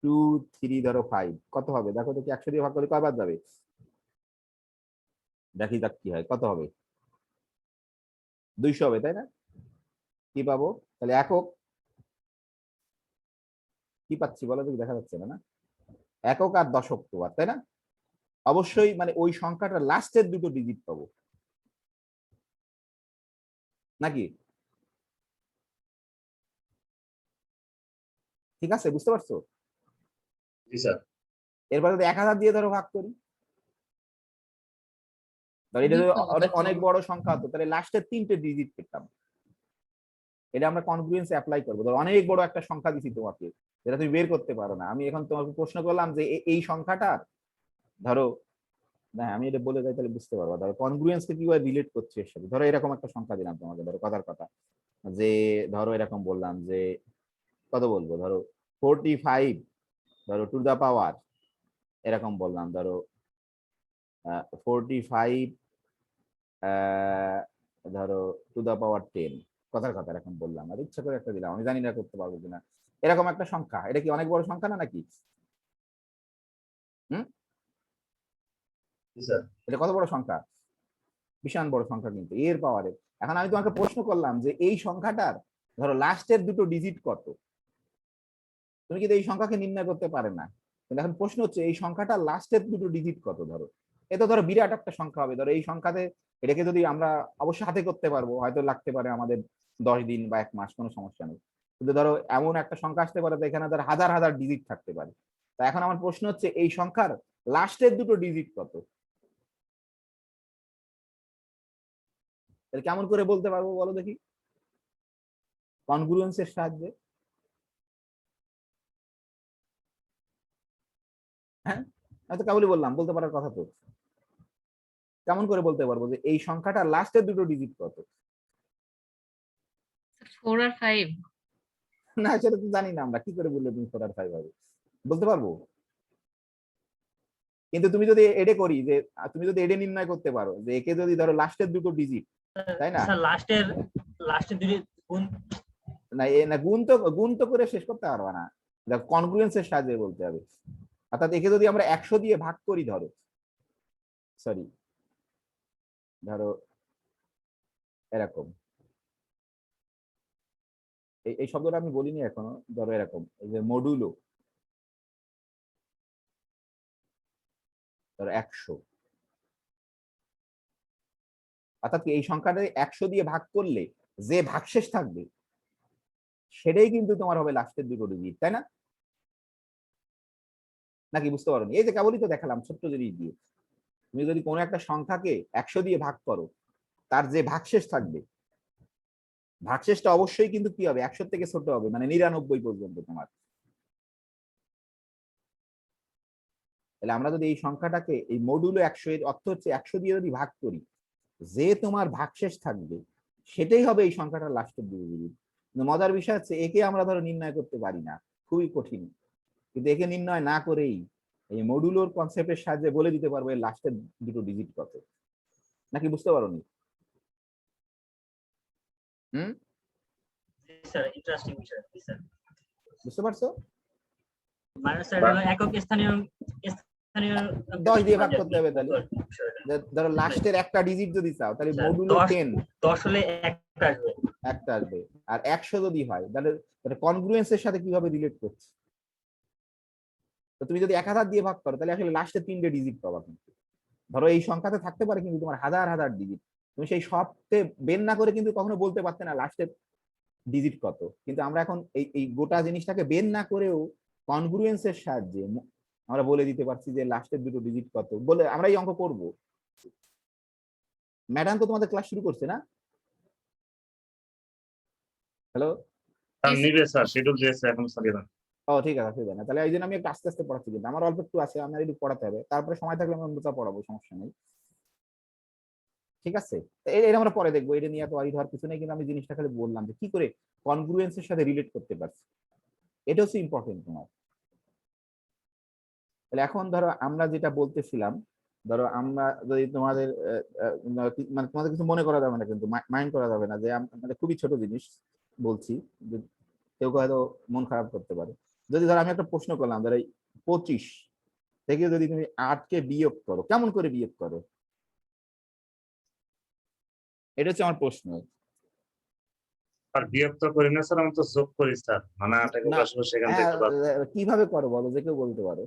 2 3 ধরো 5, কত হবে দেখো দেখি, 100 দিয়ে ভাগ করলে কয়বার যাবে দেখি, দেখ কি হয়, কত হবে 200 হবে, তাই না? কি পাবো তাহলে একক, কি পাচ্ছি বলো দেখি, দেখা যাচ্ছে না না, একক আর দশক তো আর, তাই না? অবশ্যই মানে ওই সংখ্যাটা লাস্টের দুটো ডিজিট পাবো নাকি? ঠিক আছে, বুঝতে পারছো? জি স্যার। এরপরে যদি 1000 দিয়ে ধরো ভাগ করি, ধরো এটা 2 যদি পাবো অনেক তখন। অনেক বড় সংখ্যা হতো, তাহলে লাস্টের 3টে ডিজিট পেতাম। এটা আমরা কনগ্রুয়েন্স অ্যাপ্লাই করবো। ধরো অনেক বড় একটা সংখ্যা দিছি তোমাকে, যেটা তুমি বের করতে পারো না, আমি এখন তোমাকে প্রশ্ন করলাম যে এই সংখ্যাটা ধরো, না আমি এটা বলে যাই তাহলে বুঝতে পারবো। ধরো কনগ্রুয়েন্স কে কিভাবে রিলেট করছি এর সাথে, ধরো এরকম একটা সংখ্যা দিলাম তোমাকে, ধরো কথার কথা, যে ধরো এরকম বললাম যে কত বলবো, ধরো 45 ধরো টু দা পাওয়ার, এরকম বললাম ধরো 45 ধরো টু দা পাওয়ার 10, কথার কথা এরকম বললাম, আর ইচ্ছা করে একটা দিলাম, আমি জানি না করতে পারবো কিনা। এরকম একটা সংখ্যা, এটা কি অনেক বড় সংখ্যা না নাকি? হুম, জি স্যার। এটা কত বড় সংখ্যা, বিশাল বড় সংখ্যা কিন্তু এর পাওয়ারে। এখন আমি তোমাকে প্রশ্ন করলাম যে এই সংখ্যাটার ধরো লাস্টের দুটো ডিজিট কত, তুমি কিন্তু এই সংখ্যাকে নির্ণয় করতে পারে না, কিন্তু এখন প্রশ্ন হচ্ছে এই সংখ্যাটার লাস্টের দুটো ডিজিট কত। ধরো এটা ধরো বিরাট একটা সংখ্যা হবে, ধরো এই সংখ্যাতে এটাকে যদি আমরা অবশ্যই হাতে করতে পারবো, হয়তো লাগতে পারে আমাদের 10 দিন বা 1 মাস, কোনো সমস্যা নেই। কিন্তু ধরো এমন একটা সংখ্যা আসতে পারে এখানে ধরো হাজার হাজার ডিজিট থাকতে পারে। তা এখন আমার প্রশ্ন হচ্ছে এই সংখ্যার লাস্টের দুটো ডিজিট কত, তাহলে কেমন করে বলতে পারবো বলো দেখি কনগ্রুয়েন্সের সাহায্যে? হ্যাঁ আমি তো কেবলই বললাম, বলতে পারার কথা তো, কেমন করে বলতে পারবো যে এই সংখ্যাটা লাস্টের দুটো ডিজিট কত? 4 আর 5। না সেটা তো জানি না আমরা, কি করে বললে তুমি 4 আর 5 হবে, বলতে পারবো? কিন্তু তুমি যদি এডে করি যে তুমি যদি এডে নির্ণয় করতে পারো যে একে যদি ধরো লাস্টের দুটো ডিজিট, তাই না? স্যার লাস্টের দুই গুণ। না না গুণ তো করে শেষ করতে পারবা না, কনগ্রুয়েন্সের সাহায্যে বলতে হবে। অর্থাৎ একে যদি আমরা 100 দিয়ে ভাগ করি, ধরো সরি ধরো এরকম, এই শব্দটা আমি বলিনি এখনো, ধরো এরকম এই যে মডুলো, ধরো 100, অর্থাৎ এই সংখ্যাটা 100 দিয়ে ভাগ করলে যে ভাগশেষ থাকবে সেটাই কিন্তু তোমার হবে লাস্টের দুটো ডিজিট, তাই না? নাকি বুঝতে পারোনি? এই যে কেবলই তো দেখালাম ছোট্ট জিনিস দিয়ে, তুমি যদি কোনো একটা সংখ্যাকে 100 দিয়ে ভাগ করো, তার যে ভাগশেষ থাকবে ভাগশেষটা অবশ্যই কিন্তু কি হবে 100 থেকে ছোট হবে, মানে 99 পর্যন্ত তোমার। তাহলে আমরা যদি এই সংখ্যাটাকে এই মডুলো 100 এর অর্থ হচ্ছে 100 দিয়ে যদি ভাগ করি, যে তোমার ভাগশেষ থাকবে সেটাই হবে এই সংখ্যাটার লাস্টের দুটো ডিজিট। কিন্তু মজার বিষয় হচ্ছে একে আমরা ধরো নির্ণয় করতে পারি না, খুবই কঠিন, কিন্তু একে নির্ণয় না করেই এই মডুলোর কনসেপ্টের সাহায্যে বলে দিতে পারবো এর লাস্টের দুটো ডিজিট কত। নাকি বুঝতে পারোনি? হুম, স্যার ইন্টারেস্টিং বিষয় স্যার। বুঝতে পারছো? মানে স্যার হলো একক স্থানীয় 10 দিয়ে ভাগ করতে হবে, তাহলে ধরো লাস্টের একটা ডিজিট যদি চাও তাহলে মডুলো 10 10 হলে একটা আসবে, একটা আসবে, আর 100 যদি হয় তাহলে এটা কনগ্রুয়েন্সের সাথে কিভাবে রিলেট করছে। তো তুমি যদি 1000 দিয়ে ভাগ করো তাহলে আসলে লাস্টে 3টে ডিজিট পাবা, কিন্তু ধরো এই সংখ্যাতে থাকতে পারে কিন্তু তোমার হাজার হাজার ডিজিট, তুমি সেই সবকে বের না করে কিন্তু কখনো বলতে পারতে না লাস্টে ডিজিট কত, কিন্তু আমরা এখন এই গোটা জিনিসটাকে বের না করেও কনগ্রুয়েন্সের সাহায্যে আমরা বলে দিতে পারছি যে লাস্টের দুটো ডিজিট কত, বলে আমরা এই অঙ্ক করব। ম্যাডাম তো তোমাদের ক্লাস শুরু করছে না? হ্যালো? স্যার নিবে স্যার, শিডিউল দিয়েছে এখন চালিয়ে দেন। ও ঠিক আছে, অসুবিধা না। তাহলে এই জন্য আমি একটু আস্তে আস্তে পড়াচ্ছি, কিন্তু আমার অল্প একটু আছে, আমার একটু পড়াতে হবে, তারপরে সময় থাকলে আমি অন্যটা পড়াবো, সমস্যা নেই। ঠিক আছে, এটা আমরা পরে দেখবো, এটা নিয়ে তো ওয়ারি হওয়ার কিছু নেই, কিন্তু আমি জিনিসটা খালি বললাম যে কি করে কনগ্রুয়েন্সের সাথে রিলেট করতে পারছি, এটা হচ্ছে ইম্পর্টেন্ট তোমার। তাহলে এখন ধরো আমরা যেটা বলতেছিলাম, ধরো আমরা যদি তোমাদের মানে তোমাদের কিছু মনে করা যাবে না, কিন্তু মাইন্ড করা যাবে না যে মানে খুবই ছোট জিনিস বলছি, যে কেউ হয়তো মন খারাপ করতে পারে। যদি ধরো আমি একটা প্রশ্ন করলাম, ধরো 25 থেকে যদি তুমি 8কে বিয়োগ করো, কেমন করে বিয়োগ করো, এটা হচ্ছে আমার প্রশ্ন। আর বিয়োগ তো করি না স্যার, আমি তো যোগ করি স্যার, মানে 8 না, আসলে সেখান হ্যাঁ, থেকে বাদ। কিভাবে করো বলো, যে কেউ বলতে পারো।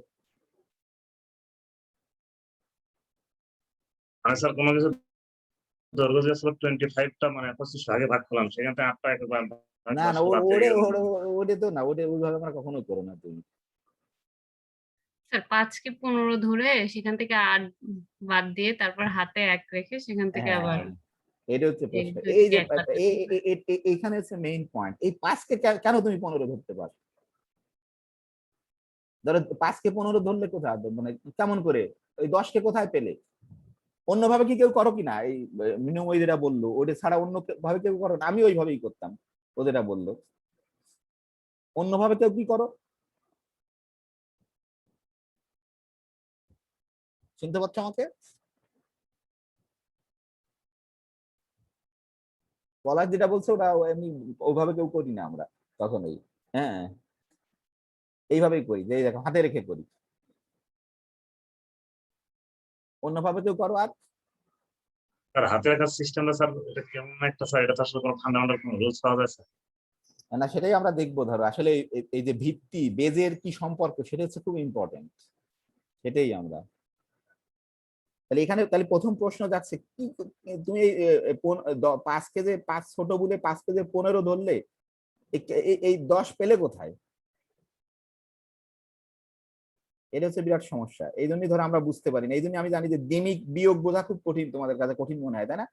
মানে স্যার কোনো কিছু দৈর্ঘ্য যে ছিল 25টা, মানে 25 আগে ভাগ করলাম, সেখান থেকে 8টা একবার না না, ওরে তো না, ওইভাবে আমরা কখনোই করো না তুমি। স্যার 5কে 15 ধরে সেখান থেকে 8 বাদ দিয়ে তারপর হাতে 1 রেখে সেখান থেকে হ্যাঁ, আবার এটা হচ্ছে প্রশ্ন। দুই এই থেকে যে এক বাদ দিতে হবে। এইখানে হচ্ছে মেইন পয়েন্ট, এই 5কে কেন তুমি 15 ধরতে পারো? ধরো 5কে 15 ধরলে কোথায়, মানে কেমন করে ওই 10কে কোথায় পেলে? অন্যভাবে কি কেউ করো কিনা? এই মিনিমাম ওই যেটা বললো ওটা ছাড়া অন্য ভাবে কেউ করো না? আমি ওইভাবেই করতাম, ও যেটা বললো। অন্যভাবে কেউ কি করো? শুনতে পাচ্ছ আমাকে? বলার যেটা বলছে ওটা এমনি ওইভাবে কেউ করি না আমরা কখনোই। হ্যাঁ, এইভাবেই করি, যে এই দেখো হাতে রেখে করি। অন্যভাবে কেউ করো? আর স্যার হাতে রাখার সিস্টেমটা স্যার এটা কেমন একটা স্যার, এটা তো আসলে কোনো ফান্ডামেন্টাল কোনো রুলস পাওয়া যায় স্যার? না, সেটাই আমরা দেখবো। ধরো আসলে এই যে ভিত্তি বেজের কি সম্পর্ক, সেটা হচ্ছে খুব ইম্পর্টেন্ট, সেটাই আমরা। তাহলে এখানে তাহলে প্রথম প্রশ্ন যাচ্ছে কি, তুমি 5কে যে 5 ছোট বলে 5কে যে 15 ধরলে, এই 10 পেলে কোথায়? এটা হচ্ছে বিরাট সমস্যা। এই জন্যই ধরো আমরা বুঝতে পারি না, এই জন্য আমি জানি যে দ্বিমিক বিয়োগ বোঝা খুব কঠিন, তোমাদের কাছে কঠিন মনে হয়, তাই না?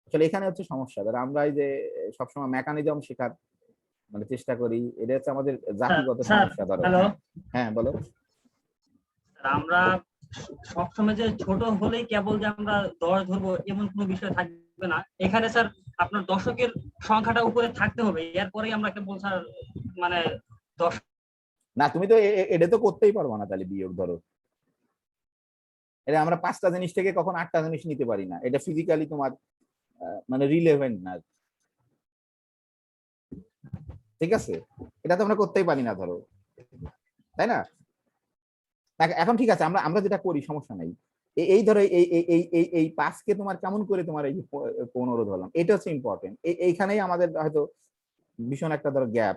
আসলে এখানে হচ্ছে সমস্যা। ধরো আমরা এই যে সবসময় মেকানিজম শেখার মানে চেষ্টা করি, এটা হচ্ছে আমাদের জাতিগত স্যার, সমস্যা। ধরো হ্যালো, হ্যাঁ বলো। আমরা সবসময় যে ছোট হলেই কেবল যে আমরা 10 ধরবো এমন কোনো বিষয় থাকবে না। এখানে স্যার আপনার দশকের সংখ্যাটা উপরে থাকতে হবে, এরপরেই আমরা কেবল স্যার মানে 10। না, তুমি তো এটা তো করতেই পারবো না তাহলে বিয়োগ। ধরো এটা আমরা 5টা জিনিস থেকে কখন 8টা জিনিস নিতে পারি না, এটা ফিজিক্যালি তোমার মানে রিলেভেন্ট না, ঠিক আছে? এটা তো আমরা করতেই পারি না ধরো, তাই না? এখন ঠিক আছে, আমরা আমরা যেটা করি সমস্যা নাই। এই ধরো এই 5কে তোমার কেমন করে তোমার এই 15 ধরলাম, এটা হচ্ছে ইম্পর্টেন্ট। এইখানেই আমাদের হয়তো ভীষণ একটা ধরো গ্যাপ,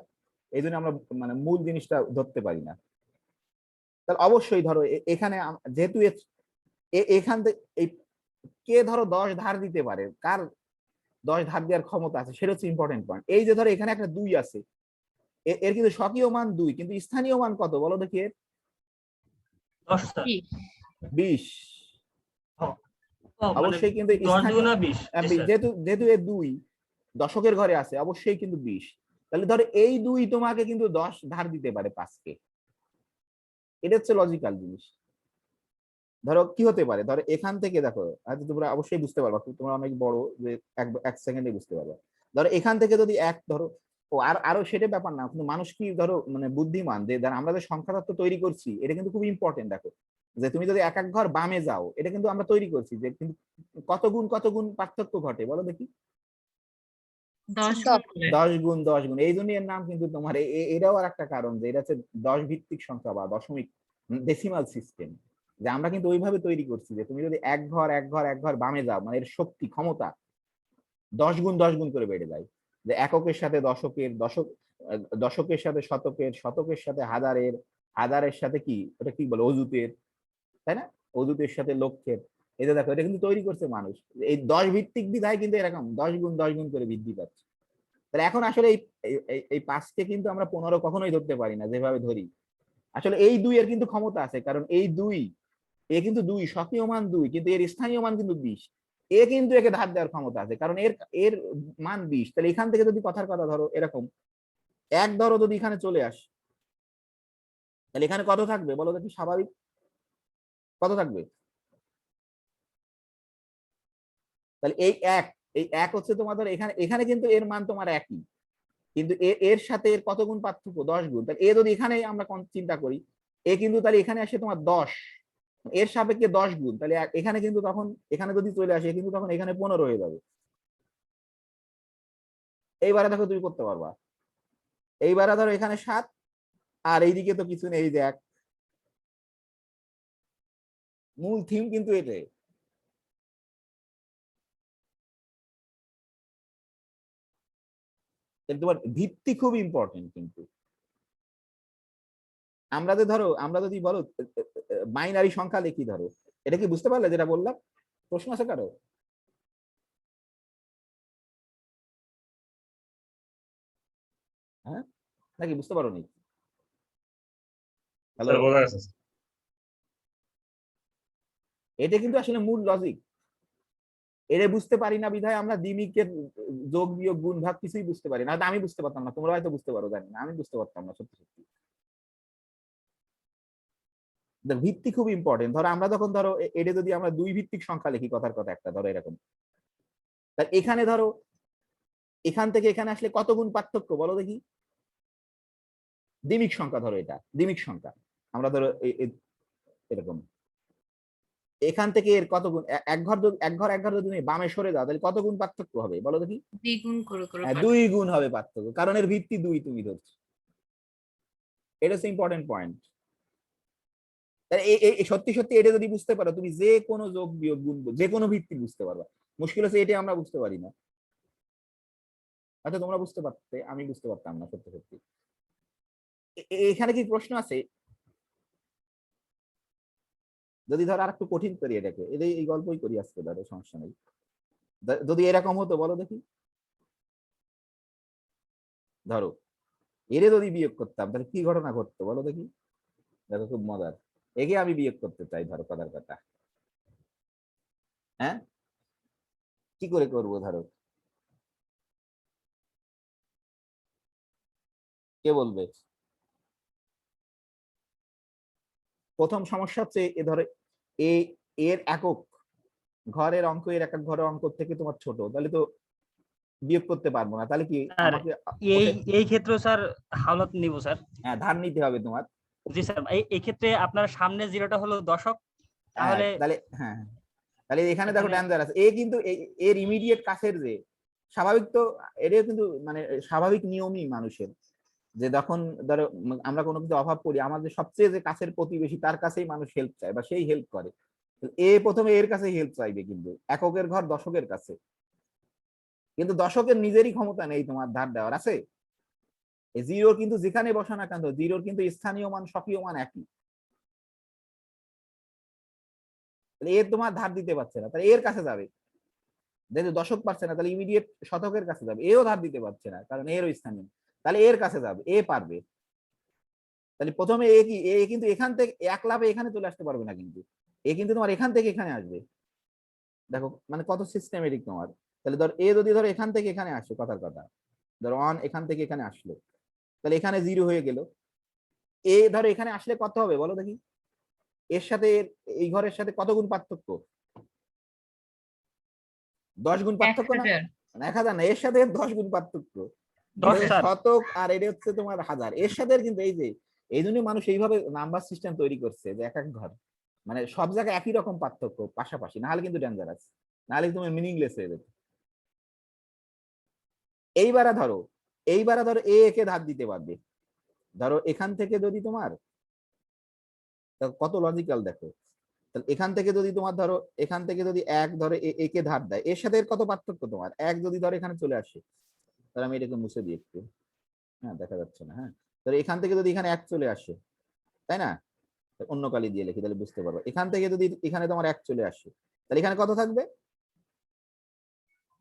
এই জন্য আমরা মানে মূল জিনিসটা ধরতে পারি না। তাহলে অবশ্যই ধরো এখানে যেহেতু এখান থেকে এই কে ধরো 10 ধার দিতে পারে, কার 10 ধার দেওয়ার ক্ষমতা আছে, সেটা হচ্ছে ইম্পর্টেন্ট পয়েন্ট। এই যে ধরো এখানে একটা 2 আছে, এর কিন্তু স্বকীয় মান 2, কিন্তু স্থানীয় মান কত বলো দেখি? 10 স্যার। 20। মানে অবশ্যই কিন্তু 10 স্থানীয় দুগুণা 20। যেহেতু যেহেতু এর 2 দশকের ঘরে আছে, অবশ্যই কিন্তু 20। তাহলে ধরো এই 2 তোমাকে কিন্তু 10 ধার দিতে পারে 5কে। এটা হচ্ছে লজিক্যাল জিনিস। ধরো কি হতে পারে, ধরো এখান থেকে দেখো, হয়তো তোমরা অবশ্যই বুঝতে পারবা, তোমরা অনেক বড়, যে এক সেকেন্ডে বুঝতে পারবা। ধরো এখান থেকে যদি এক ধরো, ও আরো সেটা ব্যাপার না, কিন্তু মানুষ কি ধরো মানে বুদ্ধিমান, যে আমরা যে সংখ্যা তত্ত্ব তৈরি করছি এটা কিন্তু খুব ইম্পর্টেন্ট। দেখো যে তুমি যদি এক ঘর বামে যাও, এটা কিন্তু আমরা তৈরি করছি, যে কিন্তু কত গুণ পার্থক্য ঘটে বলো দেখি? 10 গুণ করে। 10 গুণ। এই জন্য এর নাম কিন্তু তোমার এটাও আর একটা কারণ, যে এটা হচ্ছে 10 ভিত্তিক সংখ্যা বা দশমিক ডেসিমাল সিস্টেম, যে আমরা কিন্তু ওইভাবে তৈরি করছি, যে তুমি যদি এক ঘর বামে যাও, মানে এর শক্তি ক্ষমতা 10 গুণ করে বেড়ে যায়। যে এককের সাথে দশকের, দশকের সাথে শতকের, শতকের সাথে হাজারের, হাজারের সাথে কি ওটা কি বলে অযুতের, তাই না? অযুতের সাথে লক্ষের, এই যে দেখো এটা কিন্তু তৈরি করছে মানুষ, এই 10 ভিত্তিক বিধায় কিন্তু এরকম 10 গুণ করে বৃদ্ধি পাচ্ছে। তাহলে এখন আসলে এই 5কে কিন্তু আমরা 15 কখনোই ধরতে পারি না যেভাবে ধরি। আসলে এই 2 এর কিন্তু ক্ষমতা আছে, কারণ এই 2 এ কিন্তু 2 স্বকীয় মান 2, কিন্তু এর স্থানীয় মান কিন্তু 20। এ কিন্তু একে ধার দেওয়ার ক্ষমতা আছে, কারণ এর এর মান 20। তাহলে এখান থেকে যদি কথার কথা ধরো এরকম 1 ধরো যদি এখানে চলে আসে, তাহলে এখানে কত থাকবে বলো দেখি, স্বাভাবিক কত থাকবে? তাহলে এই এক হচ্ছে তোমার ধরো এখানে এখানে কিন্তু এর মান তোমার একই, কিন্তু এর সাথে এর কত গুণ পার্থক্য? 10 গুণ। তাহলে এ যদি এখানে আমরা চিন্তা করি, এ কিন্তু তাহলে এখানে আসে তোমার 10, এর সাপেক্ষে 10 গুণ, তাহলে এখানে কিন্তু তখন এখানে যদি চলে আসে কিন্তু তখন এখানে 15 হয়ে যাবে। এইবারে দেখো তুমি করতে পারবা, এইবারে ধরো এখানে 7, আর এইদিকে তো কিছু নেই, এই যে 1। মূল থিম কিন্তু এটাই। তোমার ভিত্তি খুব ইম্পর্টেন্ট কিন্তু। আমরা যদি বলো বাইনারি সংখ্যা লিখি, ধরো এটা কি বুঝতে পারলে যেটা বললাম? প্রশ্ন আছে কারো? হ্যাঁ, নাকি বুঝতে পারো নি? হ্যালো, স্যার বোঝা গেছে। এটা কিন্তু আসলে মূল লজিক। এটা বুঝতে পারি না বিধায় আমরা দ্বিমিকের যোগ বিয়োগ গুণ ভাগ কিছুই বুঝতে পারি না। আমি বুঝতে পারতাম না, তোমরা হয়তো বুঝতে পারো, জানি না, আমি বুঝতে পারতাম না সত্যি সত্যি। ভিত্তি খুব ইম্পর্টেন্ট। ধরো আমরা যখন ধরো এটা যদি আমরা 2 ভিত্তিক সংখ্যা লিখি, কথার কথা একটা ধরো এরকম, তা এখানে ধরো এখান থেকে এখানে আসলে কত গুণ পার্থক্য বলো দেখি? দ্বিমিক সংখ্যা, ধরো এটা দ্বিমিক সংখ্যা, আমরা ধরো এরকম এখান থেকে এর কত গুণ, এক ঘর যদি তুমি বামে সরে যাও তাহলে কত গুণ পার্থক্য হবে বলো দেখি? দ্বিগুণ করে 2 গুণ হবে পার্থক্য, কারণ এর ভিত্তি 2 তুমি ধরছো। এটা হচ্ছে ইম্পর্টেন্ট পয়েন্ট। সত্যি সত্যি এটা যদি বুঝতে পারো, তুমি যে কোনো যোগ বিয়োগ গুণ যে কোনো ভিত্তি বুঝতে পারবা। মুশকিল হচ্ছে এটা আমরা বুঝতে পারি না। আচ্ছা, তোমরা বুঝতে পারতে, আমি বুঝতে পারতাম না সত্যি সত্যি। এখানে কি প্রশ্ন আছে? যদি ধরো আর একটু কঠিন করি এটাকে, এই গল্পই করি আজকে, ধরো সমস্যা নেই। যদি এরকম হতো বলো দেখি, ধরো এরে যদি বিয়োগ করতাম তাহলে কি ঘটনা ঘটতো বলো দেখি? দেখো খুব মজার। একে আমি বিয়োগ করতে চাই, ধরো কথার কথা, হ্যাঁ, কি করে করবো ধরো, কে বলবে? প্রথম সমস্যা হচ্ছে এ ধরো এ এর একক ঘরের অঙ্ক এর একক ঘরের অঙ্ক থেকে তোমার ছোট, তাহলে তো বিয়োগ করতে পারবো না। তাহলে কি স্যার আমাকে এই এই ক্ষেত্রে স্যার হাওলাত নিব স্যার। হ্যাঁ, ধার নিতে হবে তোমার। জি স্যার, এই ক্ষেত্রে আপনার সামনে জিরোটা হলো দশক, হ্যাঁ, তাহলে তাহলে হ্যাঁ, তাহলে এখানে দেখো এখানে ডেঞ্জার আছে। এ কিন্তু এর ইমিডিয়েট কাছের যে স্বাভাবিক, তো এটাও কিন্তু মানে স্বাভাবিক নিয়মই মানুষের, যে যখন ধরো আমরা কোনো কিছু অভাব করি, আমাদের সবচেয়ে যে কাছের প্রতিবেশী তার কাছেই মানুষ হেল্প চায় বা সেই হেল্প করে। এ প্রথমে এর কাছে হেল্প চাইবে, কিন্তু এককের ঘর দশকের কাছে, কিন্তু দশকের নিজেরই ক্ষমতা নেই তোমার ধার দেওয়ার। আছে জিরোর কিন্তু যেখানে বসা না কেন, জিরোর কিন্তু স্থানীয় মান স্বকীয় মান একই। এর তোমার ধার দিতে পারছে না, তাহলে এর কাছে যাবে। যেহেতু দশক পারছে না, তাহলে ইমিডিয়েট শতকের কাছে যাবে। এও ধার দিতে পারছে না, কারণ এরও স্থানীয়, তাহলে এর কাছে যাবে, এ পারবে। তাহলে প্রথমে এ কি, এ কিন্তু এখান থেকে এক লাভে এখানে চলে আসতে পারবে না, কিন্তু এ কিন্তু তোমার এখান থেকে এখানে আসবে। দেখো মানে কত সিস্টেমেটিক তোমার। তাহলে ধর এ যদি ধরো এখান থেকে এখানে আসে, কথার কথা ধরো 1 এখান থেকে এখানে আসলো, তাহলে এখানে 0 হয়ে গেল। এ ধরো এখানে আসলে কত হবে বলো দেখি? এর সাথে এই ঘরের সাথে কত গুণ পার্থক্য? 10 গুণ পার্থক্য না? 1000। 1000 না, এর সাথে 10 গুণ পার্থক্য। এটা 10 হচ্ছে স্যার। শতক, আর এটা হচ্ছে তোমার হাজার। এর সাথে কিন্তু এই যে এই জন্য মানুষ এইভাবে নাম্বার সিস্টেম তৈরি করছে, যে এক এক ঘর মানে সব জায়গায় একই রকম পার্থক্য পাশাপাশি, না হলে কিন্তু ডেঞ্জারাস, না হলে তুমি মিনিংলেস হয়ে যেত। এইবারে ধরো এ কে ধার দিতে পারবে। ধরো এখান থেকে যদি তোমার, কত লজিক্যাল দেখো, তাহলে এখান থেকে যদি তোমার ধরো এখান থেকে যদি এক ধরে এ কে ধার দেয়, এর সাথে এর কত পার্থক্য তোমার? এক যদি ধরো এখানে চলে আসে, তাহলে আমি এটাকে মুছে দিই একটু, হ্যাঁ দেখা যাচ্ছে না, হ্যাঁ, তাহলে এখান থেকে যদি এখানে এক চলে আসে, তাই না, অন্য কালি দিয়ে লিখি তাহলে বুঝতে পারবো। এখান থেকে যদি এখানে তোমার এক চলে আসে, তাহলে এখানে কত থাকবে?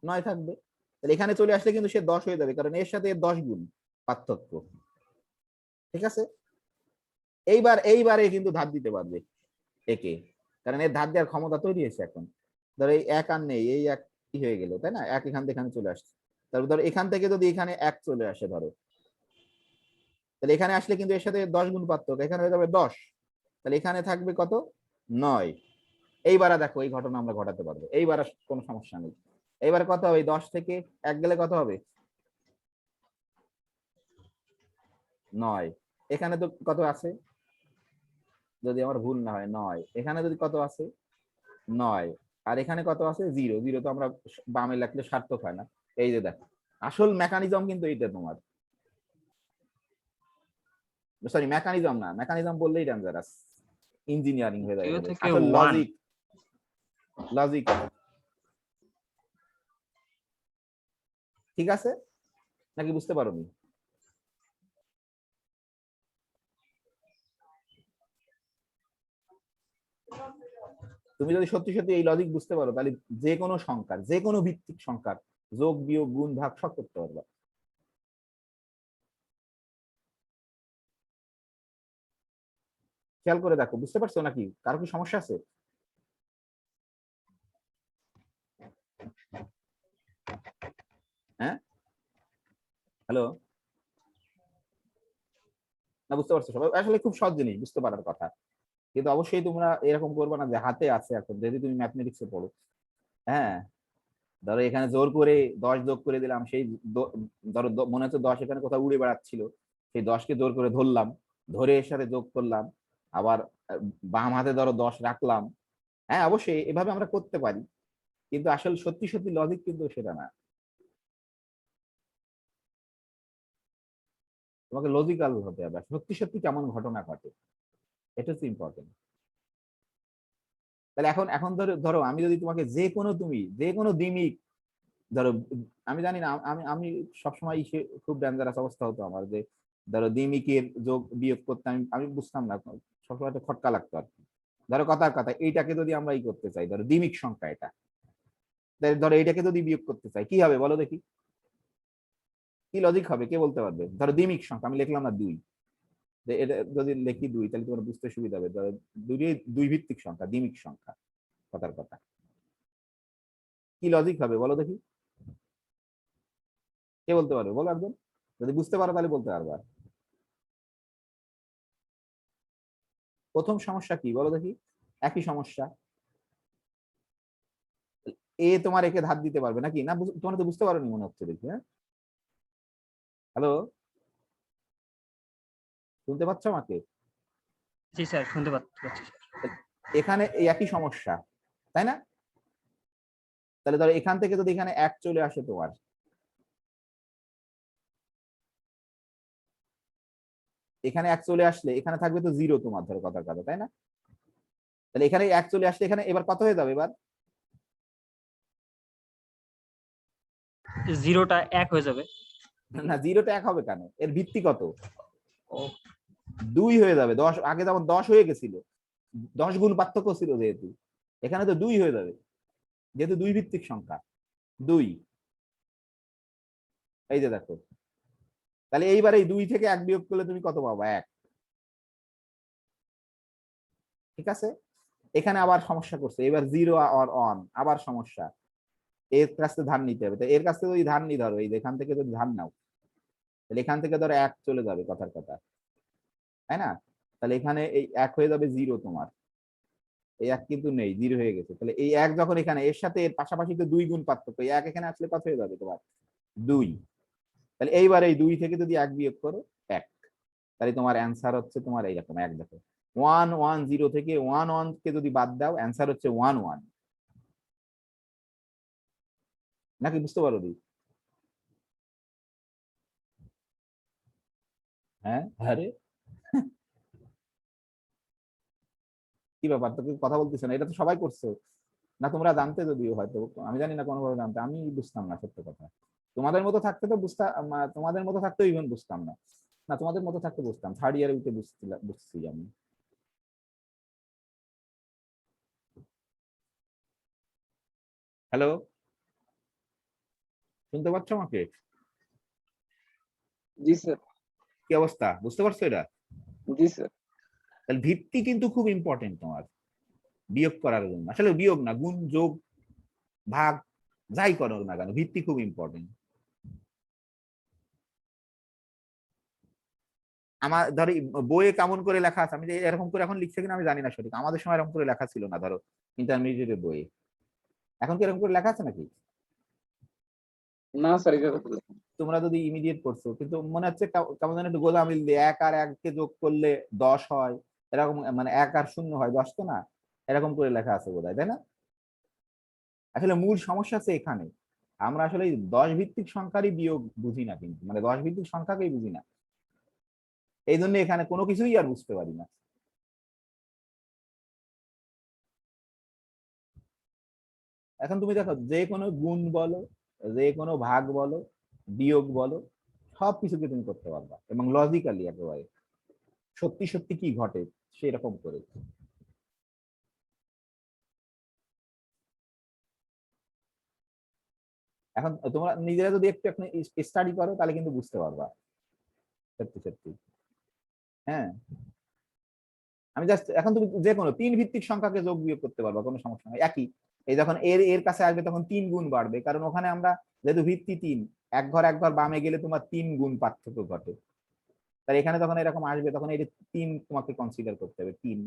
9 থাকবে। তাহলে এখানে চলে আসলে কিন্তু সে 10 হয়ে যাবে, কারণ এর সাথে এর 10 গুণ পার্থক্য। ঠিক আছে, এইবারে কিন্তু ধার দিতে পারবে একে, কারণ এর ধার দেওয়ার ক্ষমতা তৈরি হয়েছে এখন। ধরো এই 1 আর নেই, এই 1 কি হয়ে গেল, তাই না? 1 এখান থেকে এখানে চলে আসছে। তারপর ধরো এখান থেকে যদি এখানে 1 চলে আসে ধরো, তাহলে এখানে আসলে কিন্তু এর সাথে 10 গুণ পার্থক্য, এখানে হয়ে যাবে 10। তাহলে এখানে থাকবে কত? 9। এইবারে দেখো এই ঘটনা আমরা ঘটাতে পারবো, এইবারে কোনো সমস্যা নেই। এইবারে কত হবে? 10 থেকে 1 গেলে কত হবে? 9। এখানে তো কত আছে, যদি আমার ভুল না হয় 9। এখানে যদি কত আছে? 9। আর এখানে কত আছে? 0। 0 তো আমরা বামে লিখলে সার্থক হয় না। এই যে দেখো, আসল মেকানিজম কিন্তু এইটা তোমার, সরি মেকানিজম না, মেকানিজম বললেই ডেঞ্জারাস, ইঞ্জিনিয়ারিং হয়ে যাবে। 0 থেকে আসল 1 লজিক, লজিক। ঠিক আছে নাকি বুঝতে পারোনি? তুমি যদি সত্যি সত্যি এই লজিক বুঝতে পারো, তাহলে যে কোনো সংখ্যার, যে কোনো ভিত্তিক সংখ্যার যোগ বিয়োগ গুণ ভাগ সব করতে পারবে। খেয়াল করে দেখো, বুঝতে পারছো নাকি? কারো কি সমস্যা আছে? হ্যাঁ, হ্যালো, না বুঝতে পারছো সবাই? আসলে খুব সহজ জিনিস, বুঝতে পারার কথা। কিন্তু অবশ্যই তোমরা এরকম করবে না যে হাতে আছে এখন, যদি তুমি ম্যাথমেটিক্সে পড়ো। হ্যাঁ, ধরো এখানে জোর করে 10 যোগ করে দিলাম, সেই ধরো মনে হচ্ছে 10 এখানে কোথাও উড়ে বেড়াচ্ছিল, সেই 10কে জোর করে ধরলাম, ধরে এর সাথে যোগ করলাম, আবার বাম হাতে ধরো 10 রাখলাম। হ্যাঁ, অবশ্যই এভাবে আমরা করতে পারি, কিন্তু আসলে সত্যি সত্যি লজিক কিন্তু সেটা না। তোমাকে লজিক্যাল হতে হবে, সত্যি সত্যি কেমন ঘটনা ঘটে, এটা হচ্ছে ইম্পর্টেন্ট। তাহলে এখন এখন ধরো ধরো আমি যদি তোমাকে যে কোনো, তুমি যে কোনো দ্বিমিক ধরো, আমি জানি না, আমি আমি সবসময় খুব ডেঞ্জারাস অবস্থা হতো আমার, যে ধরো দ্বিমিকের যোগ বিয়োগ করতে আমি আমি বুঝতাম না, সবসময় একটা খটকা লাগতো আর কি। ধরো কথার কথা, এইটাকে যদি আমরা করতে চাই, ধরো দ্বিমিক সংখ্যা এটা, ধরো এইটাকে যদি বিয়োগ করতে চাই, কি হবে বলো দেখি? কি লজিক হবে, কে বলতে পারবে? ধরো দ্বিমিক সংখ্যা আমি লিখলাম না 2, এটা যদি লিখি 2, তাহলে তোমার বুঝতে সুবিধা হবে। ধরো দুই ভিত্তিক সংখ্যা, দ্বিমিক সংখ্যা, কথার কথা, কি লজিক হবে বলো দেখি? কে বলতে পারবে, বলো একজন, যদি বুঝতে পারো তাহলে বলতে পারবা। প্রথম সমস্যা কি বলো দেখি? একই সমস্যা, তোমার একে ধার দিতে পারবে নাকি না? তোমার তো বুঝতে পারোনি মনে হচ্ছে দেখি। হ্যাঁ, হ্যালো, শুনতে পাচ্ছ আমাকে? জি স্যার, শুনতে পাচ্ছি। এখানে এই একই সমস্যা, তাই না? তাহলে ধরো এখান থেকে যদি এখানে 1 চলে আসে তোমার, এখানে 1 চলে আসলে এখানে থাকবে তো 0 তোমার, ধরো কথার কথা, তাই না? তাহলে এখানে 1 চলে আসলে এখানে এবার কত হয়ে যাবে? এবার 0টা 1 হয়ে যাবে। না, 0টা 1 হবে কেন? এর ভিত্তি কত? ও 2 হয়ে যাবে। 10 আগে যেমন 10 হয়ে গেছিল, 10 গুণ পার্থক্য ছিল যেহেতু, এখানে তো 2 হয়ে যাবে, যেহেতু 2 ভিত্তিক সংখ্যা 2। এই যে দেখো, তাহলে এইবার এই 2 থেকে 1 বিয়োগ করলে তুমি কত পাবা? 1। ঠিক আছে, এখানে আবার সমস্যা করছে, এবার 0 আর 1 আবার সমস্যা, এর কাছ থেকে ধার নিতে হবে। তো এর কাছ থেকে যদি ধার নি, ধরো এই এখান থেকে যদি ধার নাও, তাহলে এখান থেকে ধরো 1 চলে যাবে কথার কথা, তাই না? তাহলে এখানে এই 1 হয়ে যাবে 0 তোমার, এই 1 কিন্তু নেই, 0 হয়ে গেছে। তাহলে এই 1 যখন এখানে, এর সাথে এর পাশাপাশি তো 2 গুণ পার্থক্য, এই 1 এখানে আসলে কত হয়ে যাবে তোমার? 2। তাহলে এইবার এই 2 থেকে যদি 1 বিয়োগ করো 1, তাহলে তোমার অ্যান্সার হচ্ছে তোমার এইরকম 1। দেখো 1 1 0 থেকে 1 1 কে যদি বাদ দাও, অ্যান্সার হচ্ছে 1 1। নাকি বুঝতে পারো দি? হ্যাঁ, আরে কি ব্যাপার, তো কথা বলতেছে না? এটা তো সবাই করছে না, তোমরা জানতে যদিও হয়তো, আমি জানি না কোনোভাবে জানতে, আমি বুঝতাম না সত্য কথা। তোমাদের মতো থাকতে তো বুঝতাম, তোমাদের মতো থাকতেও ইভেন বুঝতাম না। না, তোমাদের মতো থাকতে বুঝতাম, থার্ড ইয়ারে উঠে বুঝছি আমি। হ্যালো, শুনতে পাচ্ছ আমাকে? জি স্যার। কি অবস্থা, বুঝতে পারছো এটা? জি স্যার। তাহলে ভিত্তি কিন্তু খুব ইম্পর্টেন্ট তোমার বিয়োগ করার জন্য। আসলে বিয়োগ না, গুণ, যোগ, ভাগ যাই করো না কেন, ভিত্তি খুব ইম্পর্টেন্ট। আমার ধরো বইয়ে কেমন করে লেখা আছে, আমি যে এরকম করে এখন লিখছে কিনা আমি জানি না সঠিক, আমাদের সময় এরকম করে লেখা ছিল না ধরো ইন্টারমিডিয়েটের বইয়ে। এখন কি এরকম করে লেখা আছে নাকি? না স্যার, এটা তোমরা যদি ইমিডিয়েট করছো, কিন্তু মনে হচ্ছে কেমন যেন একটু গোলামিল দিয়ে 1 আর 1 কে যোগ করলে 10 হয়, এরকম মানে 1 আর 0 হয় 10, তো না এরকম করে লেখা আছে বোধহয়, তাই না? আসলে মূল সমস্যা আছে এখানে, আমরা আসলে 10 ভিত্তিক সংখ্যারই বিয়োগ বুঝি না, কিন্তু মানে 10 ভিত্তিক সংখ্যাকেই বুঝি না, এই জন্য এখানে কোনো কিছুই আর বুঝতে পারি না। এখন তুমি দেখো, যে কোনো গুণ বলো, যে কোনো ভাগ বলো, বিয়োগ বলো, সব কিছুকে তুমি করতে পারবা, এবং লজিক্যালি একেবারে সত্যি সত্যি কি ঘটে সেরকম করে। এখন তোমরা নিজেরা যদি একটু এখন স্টাডি করো তাহলে কিন্তু বুঝতে পারবা সত্যি সত্যি। হ্যাঁ, আমি জাস্ট এখন তুমি যে কোনো 3 ভিত্তিক সংখ্যাকে যোগ বিয়োগ করতে পারবা, কোনো সমস্যা নেই, একই। এই যখন এর এর কাছে আসবে তখন 3 গুণ বাড়বে, কারণ ওখানে আমরা যেহেতু ভিত্তি 3, এক ঘর বামে গেলে তোমার 3 গুণ পার্থক্য ঘটে। তার এখানে যখন এরকম আসবে তখন এটা 3 তোমাকে কনসিডার করতে হবে, 3।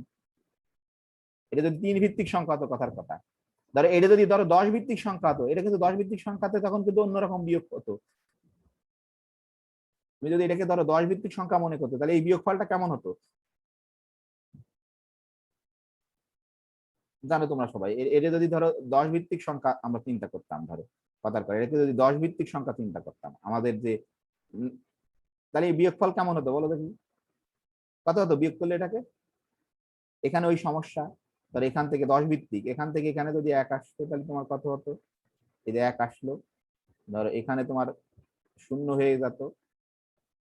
এটা যদি 3 ভিত্তিক সংখ্যা হতো কথার কথা, ধরো এটা যদি ধরো 10 ভিত্তিক সংখ্যা হতো, এটা কিন্তু 10 ভিত্তিক সংখ্যাতে তখন কিন্তু অন্যরকম বিয়োগ হতো। তুমি যদি এটাকে ধরো 10 ভিত্তিক সংখ্যা মনে করতে, তাহলে এই বিয়োগফলটা কেমন হতো জানো তোমরা সবাই? এটা যদি ধরো 10 ভিত্তিক সংখ্যা আমরা চিন্তা করতাম, ধরো কথার কথা, এটাকে যদি 10 ভিত্তিক সংখ্যা চিন্তা করতাম আমাদের যে, তাহলে এই বিয়োগফল কেমন হতো বলো দেখি? কত হতো বিয়োগ করলে এটাকে? এখানে ওই সমস্যা, ধর এখান থেকে 10 ভিত্তিক, এখান থেকে এখানে যদি 1 আসতো তাহলে তোমার কত হতো? এই যে 1 আসলো, ধরো এখানে তোমার 0 হয়ে যেত,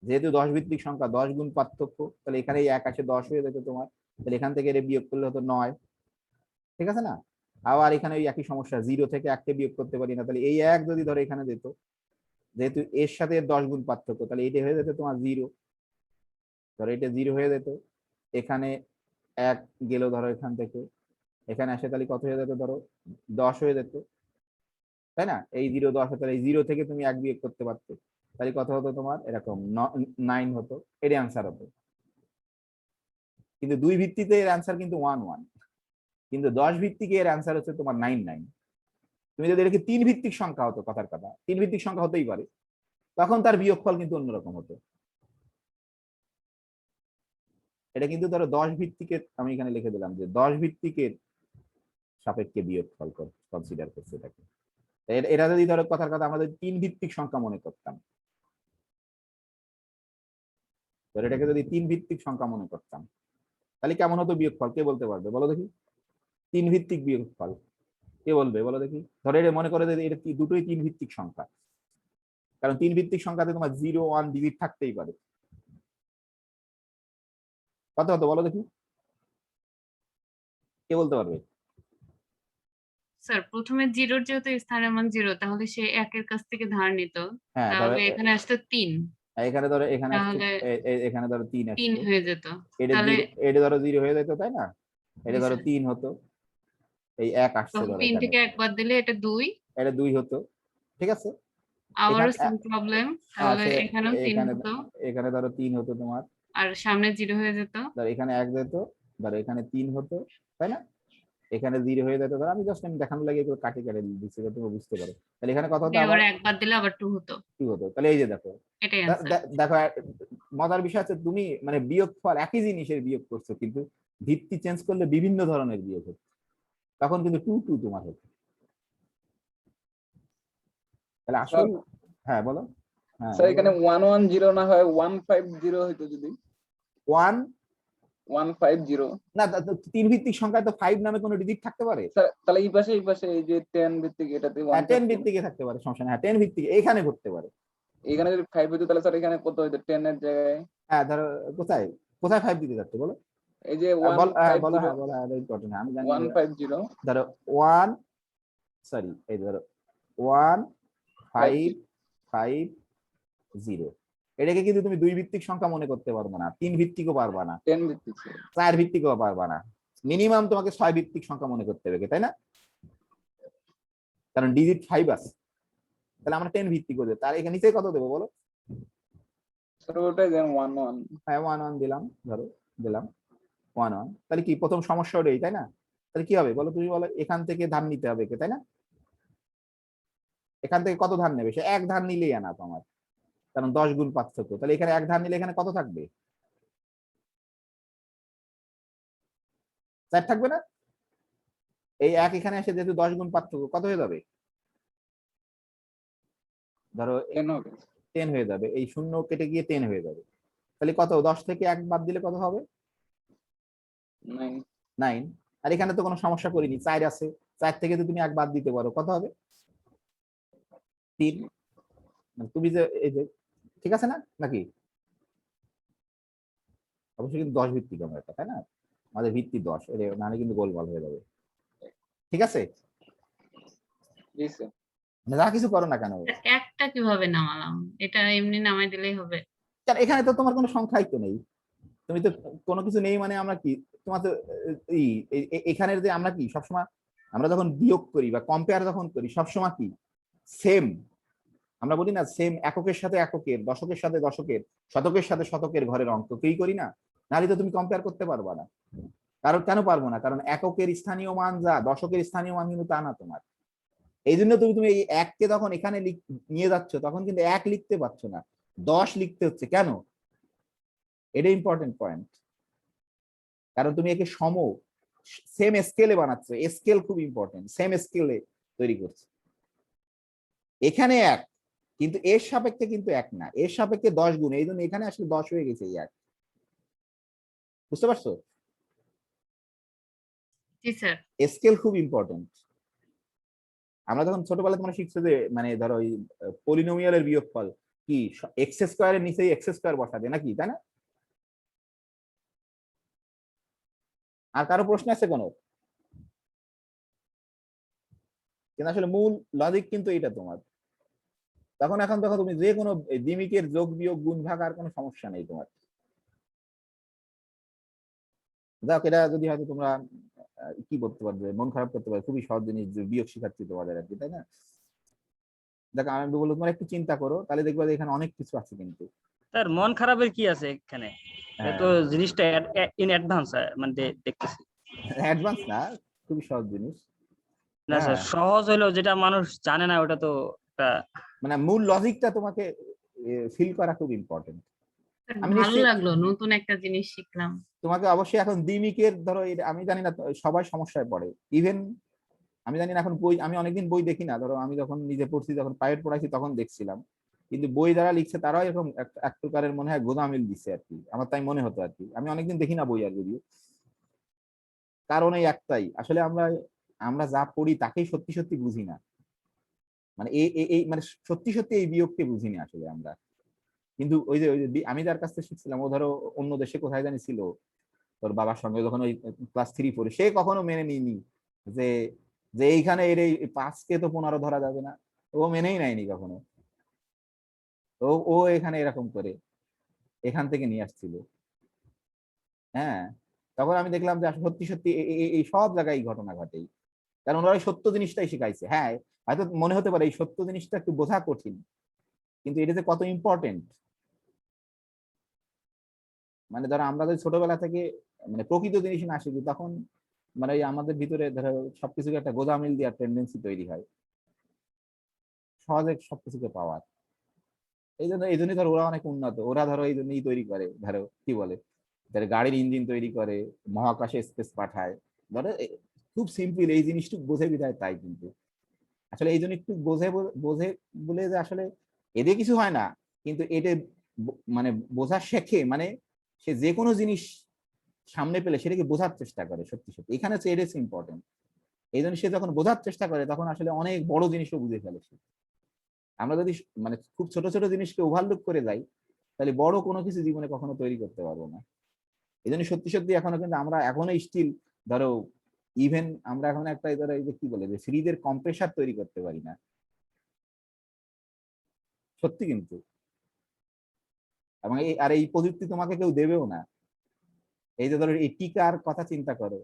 যেহেতু 10 ভিত্তিক সংখ্যা 10 গুণ পার্থক্য, তাহলে এখানে 1 আসে 10 হয়ে যেত তোমার, তাহলে এখান থেকে এটা বিয়োগ করলে হতো 9, ঠিক আছে না? আবার এখানে ওই একই সমস্যা, 0 থেকে 1 কে বিয়োগ করতে পারি না, তাহলে এই 1 যদি ধরো এখানে যেত, যেহেতু এর সাথে 10 গুণ পার্থক্য, তাহলে এটা হয়ে যেত তোমার 0, ধরো এটা 0 হয়ে যেত, এখানে 1 গেল ধরো এখান থেকে, এখানে আসে তাহলে কত হয়ে যেত ধরো 10 হয়ে যেত, তাই না? এই 0 10 হতো, এই 0 থেকে তুমি 1 বিয়োগ করতে পারতে, তাহলে কত হতো তোমার? এরকম 9 হতো, এর অ্যান্সার হতো। কিন্তু 2 ভিত্তিতে এর অ্যান্সার কিন্তু 1 1, কিন্তু 10 ভিত্তিকে এর অ্যান্সার হচ্ছে তোমার 9 9। তুমি যদি এটাকে 3 ভিত্তিক সংখ্যা হতো কথার কথা, 3 ভিত্তিক সংখ্যা হতেই পারে, তখন তার বিয়োগফল কিন্তু অন্যরকম হতো। এটা কিন্তু ধরো 10 ভিত্তিকের, আমি এখানে লিখে দিলাম যে 10 ভিত্তিকের সাপেক্ষে বিয়োগফল কনসিডার করছে এটাকে। এটা যদি ধরো কথার কথা আমরা যদি 3 ভিত্তিক সংখ্যা মনে করতাম, ধরো এটাকে যদি 3 ভিত্তিক সংখ্যা মনে করতাম, তাহলে কেমন হতো বিয়োগফল? কে বলতে পারবে বলো দেখি? 3 ভিত্তিক বিয়োগফল কে বলবে বলো দেখি? ধরো এটা মনে করে যে এটা দুটোই 3 ভিত্তিক সংখ্যা, কারণ 3 ভিত্তিক সংখ্যাতে তোমার 0 1 ডিজিট থাকতেই পারে। কত হতো বলো দেখি? কে বলতে পারবে? স্যার প্রথমে জিরোর যেহেতু স্থানের মান 0, তাহলে সে 1 এর কাছ থেকে ধার নিত, হ্যাঁ, ধরো তাহলে এখানে আসতো 3, এখানে ধরো এখানে আসছে, তাহলে এখানে ধরো 3 3 আসছে, হয়ে যেত। এটা তাহলে 0, এটা ধরো 0 হয়ে যেত, তাই না? এটা জি ধরো স্যার, 3 হতো, এই 1 আসছে তখন ধরো 3 এখানে, থেকে 1 বাদ দিলে এটা 2, এটা 2 হতো, ঠিক আছে? আবারও এখানে সেম প্রবলেম, তাহলে সে এখানেও 3 এখানে হতো, এখানে ধরো 3 হতো তোমার, আর সামনে 0 হয়ে যেত। ধরো এখানে 1 যেত, ধরো এখানে 3 হতো, তাই না? এখানে 0 হয়ে যেত, ধরো আমি জাস্ট দেখানোর লাগে এগুলো কাটে কাটে দিচ্ছি যাতে তুমি বুঝতে পারো। তাহলে এখানে কত হতো 0 আবার? এর 1 বাদ দিলে আবার 2 হতো। 2 হতো। তাহলে এই যে দেখো, এটাই অ্যান্সার। দেখো মজার বিষয় আছে, তুমি মানে বিয়োগফল একই জিনিসের বিয়োগ করছো, কিন্তু ভিত্তি চেঞ্জ করলে বিভিন্ন ধরনের বিয়োগ হচ্ছে, তখন কিন্তু 2 2 তোমার হচ্ছে। তাহলে আসল, হ্যাঁ বলো। হ্যাঁ স্যার বলো। এখানে 110 না হয় 150 হইতো যদি। 1 150 না, 3 ভিত্তিক সংখ্যায় তো 5 নামে কোনো ডিজিট থাকতে পারে। স্যার, তাহলে এই পাশে এই যে 10 ভিত্তিক এটাতে হ্যাঁ 10 150, ভিত্তিকে থাকতে পারে, সমস্যা নেই। হ্যাঁ 10 ভিত্তিক এখানে ঘটতে পারে। এখানে যদি 5 হইতো তাহলে স্যার এখানে কত হইতো 10 এর জায়গায়? হ্যাঁ ধরো কোথায় কোথায় 5 দিতে যাচ্ছে বলো? এই যে বলো, হ্যাঁ বলো, 150 হ্যাঁ বলো, হ্যাঁ ইম্পর্টেন্ট, আমি জানি। 150 ধরো 1 সরি এই ধরো 1 5 5 0, এটাকে কিন্তু তুমি 2 ভিত্তিক সংখ্যা মনে করতে পারবে না, 3 ভিত্তিকও পারবা না, 10 ভিত্তিক 4 ভিত্তিকও পারবা না, মিনিমাম তোমাকে 6 ভিত্তিক সংখ্যা মনে করতে হবে, তাই না? কারণ ডিজিট 5 আছে, তাহলে আমরা 10 ভিত্তিক করে দেব। তার এখানে নিচে কত দেবো বলো? স্যার ওটাই দেন 1 1। হ্যাঁ 1 1 দিলাম, ধরো দিলাম 1 1, তাহলে কি প্রথম সমস্যা ওটাই, তাই না? তাহলে কি হবে বলো, তুমি বলো এখান থেকে ধান নিতে হবে, তাই না? এখান থেকে কত ধান নেবে? সে এক ধান নিলেই আনা তোমার, কারণ 10 গুণ পার্থক্য, তাহলে এখানে এক ধান নিলে এখানে কত থাকবে? 4 থাকবে না? এই এক এখানে এসে যেহেতু 10 গুণ পার্থক্য, কত হয়ে যাবে? ধরো 10 হবে 10 হয়ে যাবে, এই শূন্য কেটে গিয়ে 10 হয়ে যাবে, তাহলে কত? 10 থেকে 1 বাদ দিলে কত হবে? 9। 9। আর এখানে তো কোনো সমস্যা করিনি, 4 আছে, 4 থেকে তো তুমি 1 বাদ দিতে পারো, কত হবে? 3। তুমি যে এই যে ঠিক আছে না নাকি? অবশ্যই কিন্তু 10 ভিত্তিক আমরা এটা, তাই না? আমাদের ভিত্তি 10, এর নাহলে কিন্তু গোলমাল হয়ে যাবে, ঠিক আছে? জি স্যার। মানে যা কিছু করো না কেন, একটা কিভাবে নামালাম? এটা এমনি নামাই দিলেই হবে? কারণ এখানে তো তোমার কোনো সংখ্যাই তো নেই, তুমি তো কোনো কিছু নেই, মানে আমরা কি তোমার তো এখানের যে আমরা কি সবসময় আমরা যখন বিয়োগ করি বা কম্পেয়ার যখন করি সবসময় কি সেম, আমরা বলি না সেম এককের সাথে এককের, দশকের সাথে দশকের, শতকের সাথে শতকের ঘরের অঙ্ক কেই করি না, নাহলে তো তুমি কম্পেয়ার করতে পারবা না। কারণ কেন পারবো না? কারণ এককের স্থানীয় মান যা দশকের স্থানীয় মান কিন্তু তা না তোমার। এই জন্য তুমি এই এককে যখন এখানে নিয়ে যাচ্ছ তখন কিন্তু 1 লিখতে পারছো না, 10 লিখতে হচ্ছে। কেন? এটা ইম্পর্টেন্ট পয়েন্ট, কারণ তুমি একে সেম স্কেলে বানাচ্ছ, স্কেল খুব ইম্পর্টেন্ট, সেম স্কেলে তৈরি করছো। এখানে 1 কিন্তু এর সাপেক্ষে কিন্তু 1 না, এর সাপেক্ষে 10 গুণ, এই জন্য এখানে আসলে 10 হয়ে গেছে এই 1, বুঝতে পারছো? জি স্যার। স্কেল খুব ইম্পর্টেন্ট। আমরা যখন ছোটবেলায় তোমরা শিখছো যে মানে ধরো ওই পলিনোমিয়ালের বিয়োগফল কি এক্স স্কোয়ারের নিচেই এক্স স্কোয়ার বসাবে নাকি, তাই না? আর কারো প্রশ্ন আছে কোনো? কিন্তু আসলে মূল লজিক কিন্তু এটা তোমার। তখন এখন দেখো তুমি যে কোনো দ্বিমিকের যোগ বিয়োগ গুণ ভাগ আর কোনো সমস্যা নেই তোমার। যাক, এটা যদি হয়তো তোমরা কি করতে পারবে, মন খারাপ করতে পারবে, খুবই সহজ জিনিস, বিয়োগ শিখাচ্ছি তোমাদের আর কি, তাই না? দেখো আমি বলবো তোমরা একটু চিন্তা করো, তাহলে দেখবে যে এখানে অনেক কিছু আছে কিন্তু। স্যার মন খারাপের কি আছে এখানে? তো জিনিসটা ইন অ্যাডভান্স মানে দেখতেছি। অ্যাডভান্স না, খুবই সহজ জিনিস। না স্যার, সহজ হলো যেটা মানুষ জানে না ওটা তো একটা মানে মূল লজিকটা তোমাকে ফিল করা খুব ইম্পর্টেন্ট। আমি ভালো নিশ্চয়ই লাগলো, নতুন একটা জিনিস শিখলাম। তোমাকে অবশ্যই এখন দ্বিমিকের ধরো আমি জানি না সবাই সমস্যায় পড়ে, ইভেন আমি জানি না এখন বই, আমি অনেকদিন বই দেখি না, ধরো আমি যখন নিজে পড়ছি, যখন প্রাইভেট পড়াইছি তখন দেখছিলাম, কিন্তু বই যারা লিখছে তারাও এরকম এক প্রকারের মনে হয় গোদামিল দিচ্ছে আর কি, আমার তাই মনে হতো আর কি। আমি অনেকদিন দেখি না বই আর যদিও, কারণ এই একটাই, আসলে আমরা আমরা যা পড়ি তাকেই সত্যি সত্যি বুঝি না, মানে এই মানে সত্যি সত্যি এই বিয়োগকে বুঝি না আসলে আমরা। কিন্তু ওই যে আমি যার কাছ থেকে শিখছিলাম, ও ধরো অন্য দেশে কোথায় জানি ছিল, তোর বাবার সঙ্গে যখন ওই ক্লাস 3 4, সে কখনো মেনে নিইনি যে যে এইখানে এর এই 5কে তো 15 ধরা যাবে না, ও মেনেই নেয়নি কখনো। ও এখানে এরকম করে এখান থেকে নিয়ে আসছিল। হ্যাঁ, তখন আমি দেখলাম যে সত্যি সত্যি এই সব জায়গায় এই ঘটনা ঘটেই, কারণ ওরা সত্য জিনিসটাই শিখাইছে। হ্যাঁ, হয়তো মনে হতে পারে এই সত্য জিনিসটা একটু বোঝা কঠিন, কিন্তু এটা যে কত ইম্পর্টেন্ট, মানে ধরো আমরা যদি ছোটবেলা থেকে মানে প্রকৃত জিনিস না শিখি, তখন মানে আমাদের ভিতরে ধরো সবকিছুকে একটা গোজামিল দেওয়ার টেন্ডেন্সি তৈরি হয়, সহজে সবকিছুকে পাওয়ার। এই জন্যই ধরো ওরা অনেক উন্নত, ওরা ধরো এই জন্যই তৈরি করে, ধরো কি বলে, ধরো গাড়ির ইঞ্জিন তৈরি করে, মহাকাশে স্পেস পাঠায়, ধরো খুব সিম্পল, এই জিনিসটুকু বোঝে বিধায় তাই। কিন্তু আসলে এই জন্য একটু বোঝে বোঝে বলে যে আসলে এদের কিছু হয় না, কিন্তু এটা মানে বোঝা শেখে, মানে সে যে কোনো জিনিস সামনে পেলে সেটাকে বোঝার চেষ্টা করে সত্যি সত্যি, এখানে হচ্ছে এটা ইম্পর্টেন্ট। এই জন্য সে যখন বোঝার চেষ্টা করে তখন আসলে অনেক বড় জিনিসও বুঝে ফেলে সে। আমরা যদি মানে খুব ছোট ছোট জিনিসকে ওভারলুক করে যাই, তাহলে বড় কোনো কিছু জীবনে কখনো তৈরি করতে পারবো না। এই জন্য সত্যি সত্যি এখনো কিন্তু আমরা এখনো স্টিল ধরো ইভেন আমরা এখন একটা ধরো এই যে কি বলে যে ফ্রিজের কম্প্রেসার তৈরি করতে পারি না, সত্যি কিন্তু। এবং আর এই প্রযুক্তি তোমাকে কেউ দেবেও না। এই যে ধরো এই টিকার কথা চিন্তা করো,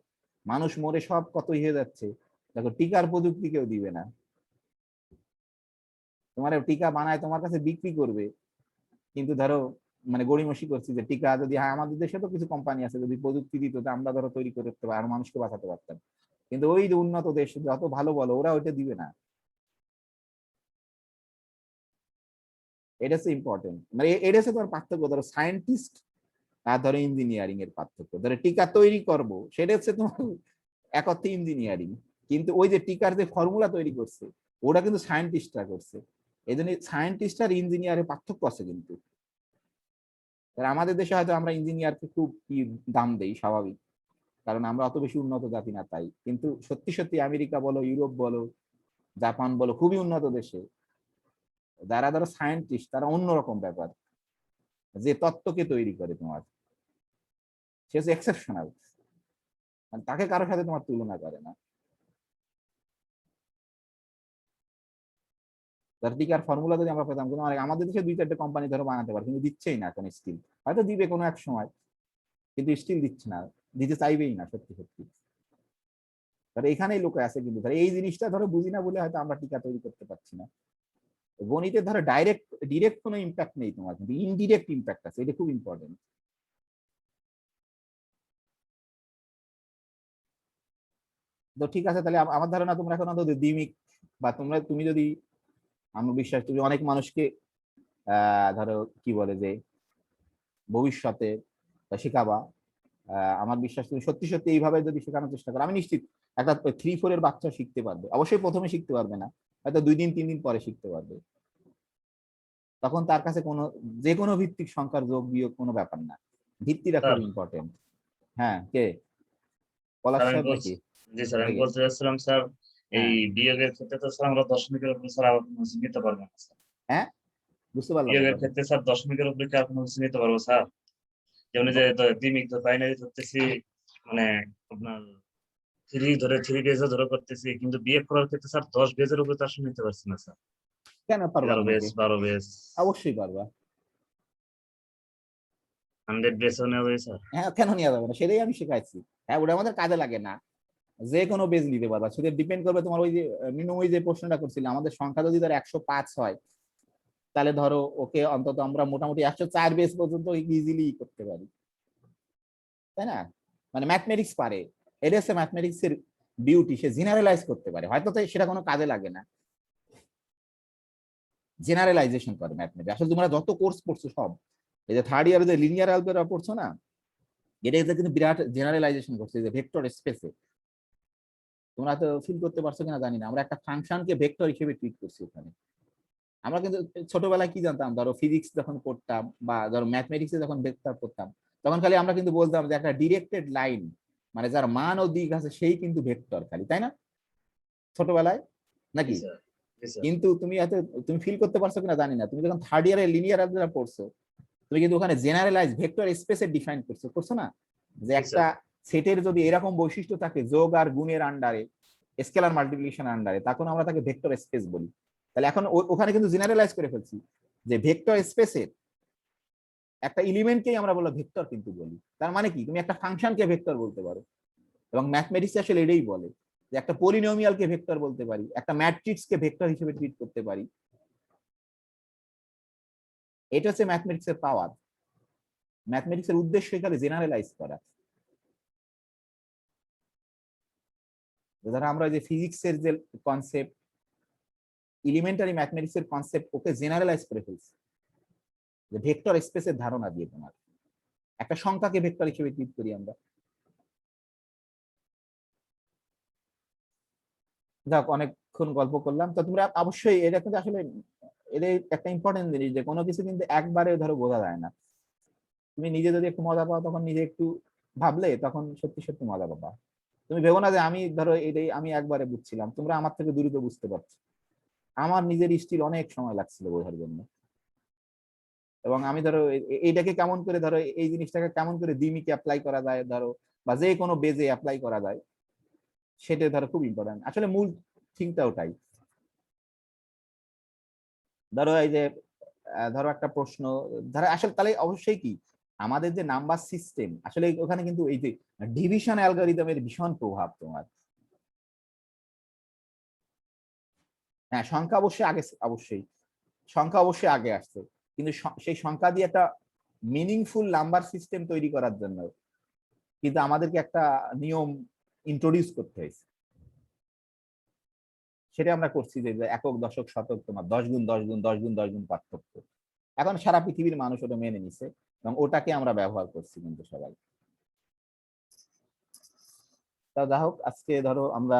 মানুষ মরে সব কত হয়ে যাচ্ছে, দেখো টিকার প্রযুক্তি কেউ দিবে না। তোমার টিকা বানায় তোমার কাছে বিক্রি করবে, কিন্তু ধরো মানে গড়িমসি করছি যে টিকা যদি, হ্যাঁ আমাদের দেশে তো কিছু কোম্পানি আছে, যদি প্রযুক্তি দিত তো আমরা ধরো তৈরি করতে পারতাম আর মানুষকে বাঁচাতে পারতাম, কিন্তু ওই যে উন্নত দেশ যত ভালো বলো ওরা ওইটা দিবে না। এটা হচ্ছে ইম্পর্টেন্ট, মানে এটা হচ্ছে তোমার পার্থক্য ধরো সায়েন্টিস্ট আর ধরো ইঞ্জিনিয়ারিং এর পার্থক্য। ধরো টিকা তৈরি করব সেটা হচ্ছে তোমার এক অর্থে ইঞ্জিনিয়ারিং, কিন্তু ওই যে টিকার যে ফর্মুলা তৈরি করছে ওটা কিন্তু সায়েন্টিস্টরা করছে। এই জন্য সায়েন্টিস্ট আর ইঞ্জিনিয়ারের পার্থক্য আছে কিন্তু। আমাদের দেশে হয়তো আমরা ইঞ্জিনিয়ারকে খুব দাম দেই, স্বাভাবিক, কারণ আমরা অত বেশি উন্নত জাতি না তাই। কিন্তু সত্যি সত্যি আমেরিকা বলো, ইউরোপ বলো, জাপান বলো, খুবই উন্নত দেশে যারা ধরো সায়েন্টিস্ট, তারা অন্যরকম ব্যাপার। যে তত্ত্বকে তৈরি করে তোমার, সে হচ্ছে এক্সেপশনাল, তাকে কারোর সাথে তোমার তুলনা করে না। তার টিকার ফর্মুলা যদি আমরা পেতাম, কিন্তু আমাদের দেশে 2-4টে কোম্পানি ধরো বানাতে পারে, কিন্তু দিচ্ছেই না এখন স্টিল। হয়তো দিবে কোনো এক সময়, কিন্তু স্টিল দিচ্ছে না, দিতে চাইবেই না সত্যি সত্যি। ধরো এখানেই লোক আছে, কিন্তু ধরো এই জিনিসটা ধরো বুঝি না বলে হয়তো আমরা টিকা তৈরি করতে পারছি না। গণিতে ধরো ডিরেক্ট কোনো ইম্প্যাক্ট নেই তোমার, কিন্তু ইনডিরেক্ট ইম্প্যাক্ট আছে, এটা খুব ইম্পর্টেন্ট। তো ঠিক আছে, তাহলে আমার ধারণা তোমরা এখন অন্তত দ্বিমিক, বা তুমি যদি, আমার বিশ্বাস তুমি অনেক মানুষকে ধরো কি বলে যে ভবিষ্যতে শেখাবা। আমার বিশ্বাস তুমি সত্যি সত্যি এইভাবে যদি শেখানোর চেষ্টা করো, আমি নিশ্চিত একটা 3-4 এর বাচ্চা শিখতে পারবে। অবশ্যই প্রথমে শিখতে পারবে না, হয়তো 2 দিন 3 দিন পরে শিখতে পারবে। তখন তার কাছে কোনো যে কোনো ভিত্তিক সংখ্যার যোগ বিয়োগ কোনো ব্যাপার না, ভিত্তিটা খুব স্যার ইম্পর্টেন্ট। হ্যাঁ, কে পলাশ স্যার আমি সাহেব বলছি, নাকি? জি স্যার আমি থেকে বলতে চাচ্ছিলাম স্যার, এই হ্যাঁ বিয়োগের ক্ষেত্রে তো স্যার আমরা দশমিকের উপরে স্যার আবার কোনো কিছু নিতে পারবো না স্যার। হ্যাঁ, বুঝতে পারলাম না বিয়োগের কথা। ক্ষেত্রে স্যার দশমিকের উপরে কি আর কোনো কিছু নিতে পারবো স্যার? যেমন যে দ্বিমিক বাইনারি ধরতেছি, মানে আপনার থ্রি বেজে ধরে করতেছি, কিন্তু বিয়োগ করার ক্ষেত্রে স্যার 10 বেজের উপরে তো আসলে নিতে পারছি না স্যার। কেন পারবা 11 না বেজ, নাকি? 12 বেজ, অবশ্যই পারবা। 100 বেজও নেওয়া যায় স্যার। হ্যাঁ, কেন নেওয়া যাবে না, সেটাই আমি শেখাইছি। হ্যাঁ, ওটা আমাদের কাজে লাগে না, যে কোনো বেজ নিতে পারবা, সেটা ডিপেন্ড করবে তোমার ওই যে মিনিমাম ওই যে প্রশ্নটা করছিল, আমাদের সংখ্যা যদি ধরো 105 হয়, তাহলে ধরো ওকে অন্তত আমরা মোটামুটি 104 বেস পর্যন্ত ইজিলি করতে পারি, তাই না? মানে ম্যাথমেটিক্স পারে, এটা হচ্ছে ম্যাথমেটিক্স এর বিউটি, সে জেনারেলাইজ করতে পারে, হয়তো সেটা কোনো কাজে লাগে না, জেনারেলাইজেশন করে ম্যাথমেটিক্স। আসলে তোমরা যত কোর্স পড়ছো সব, এই যে থার্ড ইয়ারে যে লিনিয়ার অ্যালজেব্রা পড়ছো না, এটা কিন্তু বিরাট জেনারেলাইজেশন করছে যে ভেক্টর স্পেসে। তোমরা তো ফিল করতে পারছো কিনা জানি না, আমরা একটা ফাংশনকে ভেক্টর হিসেবে ট্রিট করছি ওখানে। আমরা কিন্তু ছোটবেলায় কি জানতাম, ধরো ফিজিক্স যখন পড়তাম বা ধরো ম্যাথমেটিক্সে যখন ভেক্টর পড়তাম, তখন খালি আমরা কিন্তু বলতাম যে একটা ডিরেক্টেড লাইন, মানে যার মান ও দিক আছে সেই কিন্তু ভেক্টর খালি, তাই না ছোটবেলায়, জি নাকি? স্যার, জি স্যার। কিন্তু তুমি ফিল করতে পারছো কিনা জানি না, তুমি যখন থার্ড ইয়ারে লিনিয়ার অ্যালজেব্রা পড়ছো, তুমি কিন্তু ওখানে জেনারেলাইজ ভেক্টর স্পেসে ডিফাইন করছো না, যে জি একটা স্যার। সেটের যদি এরকম বৈশিষ্ট্য থাকে যোগ আর গুণের আন্ডারে, স্কেলার মাল্টিপ্লিকেশন আন্ডারে, তখন আমরা তাকে ভেক্টর স্পেস বলি। তাহলে এখন ওখানে কিন্তু জেনারেলাইজ করে ফেলছি যে ভেক্টর স্পেসের একটা এলিমেন্টকেই আমরা বলবো ভেক্টর কিন্তু বলি। তার মানে কি, তুমি একটা ফাংশনকে ভেক্টর বলতে পারো, এবং ম্যাথমেটিক্স আসলে এটাই বলে যে একটা পলিনোমিয়ালকে ভেক্টর বলতে পারি, একটা ম্যাট্রিক্সকে ভেক্টর হিসেবে ট্রিট করতে পারি। এটা হচ্ছে ম্যাথমেটিক্স এর পাওয়ার। ম্যাথমেটিক্স এর উদ্দেশ্য এখানে জেনারেলাইজ করা। ধরো আমরা যে ফিজিক্সের যে কনসেপ্ট, এলিমেন্টারি ম্যাথমেটিক্স এর কনসেপ্ট, ওকে জেনারেলাইজ করে ফেলছি যে ভেক্টর স্পেসের ধারণা দিয়ে। তোমার একটা সংখ্যাকে ভেক্টর হিসেবে ট্রিট করি আমরা। যাক, অনেকক্ষণ গল্প করলাম, তো তোমরা অবশ্যই এটা কিন্তু আসলে এটা একটা ইম্পর্টেন্ট জিনিস, যে কোনো কিছু কিন্তু একবারে ধরো বোঝা যায় না। তুমি নিজে যদি একটু মজা পাও, তখন নিজে একটু ভাবলে তখন সত্যি সত্যি মজা পাবা। তুমি ভেবো না যে আমি ধরো এটাই আমি একবারে বুঝছিলাম, তোমরা আমার থেকে দ্রুত বুঝতে পারছো। আমার নিজের স্টিল অনেক সময় লাগছিল বোঝার জন্য। এবং আমি ধরো এইটাকে কেমন করে ধরো এই জিনিসটাকে কেমন করে দ্বিমিকে অ্যাপ্লাই করা যায় ধরো, বা যে কোনো বেজে অ্যাপ্লাই করা যায়, সেটা ধরো খুব ইম্পর্টেন্ট, আসলে মূল থিংটা ওটাই। ধরো এই যে ধরো একটা প্রশ্ন, ধরো আসলে তাহলে অবশ্যই কি আমাদের যে নাম্বার সিস্টেম, আসলে ওখানে কিন্তু এই যে ডিভিশন অ্যালগরিদমের ভীষণ প্রভাব তোমার। হ্যাঁ, সংখ্যা অবশ্যই আগে, অবশ্যই সংখ্যা অবশ্যই আগে আসছে, কিন্তু সেই সংখ্যা দিয়ে একটা মিনিংফুল নাম্বার সিস্টেম তৈরি করার জন্য কিন্তু আমাদেরকে একটা নিয়ম ইন্ট্রোডিউস করতে হয়েছে। সেটা আমরা করছি যে একক, দশক, শতক, তোমার 10 গুণ 10 গুণ 10 গুণ 10 গুণ পার্থক্য। এখন সারা পৃথিবীর মানুষ ওটা মেনে নিছে এবং ওটাকে আমরা ব্যবহার করছি কিন্তু সবাই। তা যা হোক, আজকে ধরো আমরা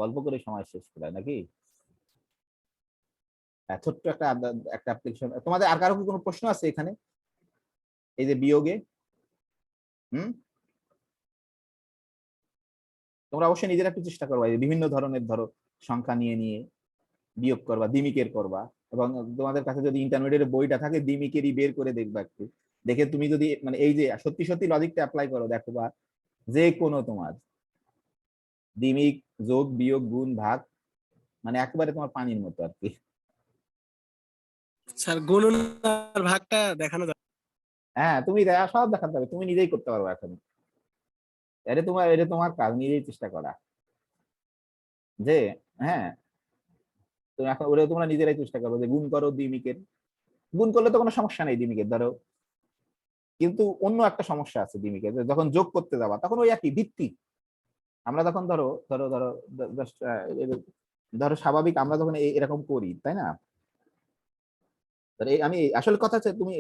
গল্প করে সময় শেষ করি নাকি? ছোট্ট একটা একটা অ্যাপ্লিকেশন। তোমাদের আর কারো কি কোনো প্রশ্ন আছে এখানে এই যে বিয়োগে? তোমরা অবশ্যই নিজেরা একটু চেষ্টা করবা, এই বিভিন্ন ধরনের ধরো সংখ্যা নিয়ে নিয়ে বিয়োগ করবা, দ্বিমিকের করবা, এবং তোমাদের কাছে যদি ইন্টারমিডিয়েট বইটা থাকে দ্বিমিকেরই বের করে দেখবা একটু, দেখে তুমি যদি মানে এই যে সত্যি সত্যি লজিকটা অ্যাপ্লাই করো, দেখো বা যে কোনো তোমার দ্বিমিক, যোগ, বিয়োগ, গুণ, ভাগ মানে একেবারে তোমার পানির মতো আর কি। স্যার গুণন আর ভাগটা দেখানো যাবে? হ্যাঁ, তুমি সব দেখাতে হবে, তুমি নিজেই করতে পারবে এখন। এটা তোমার কাজ, নিজেই চেষ্টা করা যে হ্যাঁ, তুমি এখন ওটা তোমরা নিজেরাই চেষ্টা করবে যে গুণ করো দ্বিমিকের। গুণ করলে তো কোনো সমস্যা নেই দ্বিমিকের ধরো, কিন্তু অন্য একটা সমস্যা আছে দ্বিমিকের, যখন যোগ করতে যাবা তখন ওই একই ভিত্তি। আমরা তখন ধরো ধরো ধরো ধরো স্বাভাবিক আমরা যখন এরকম করি, তাই না? আমি আসল কথা হচ্ছে তুমি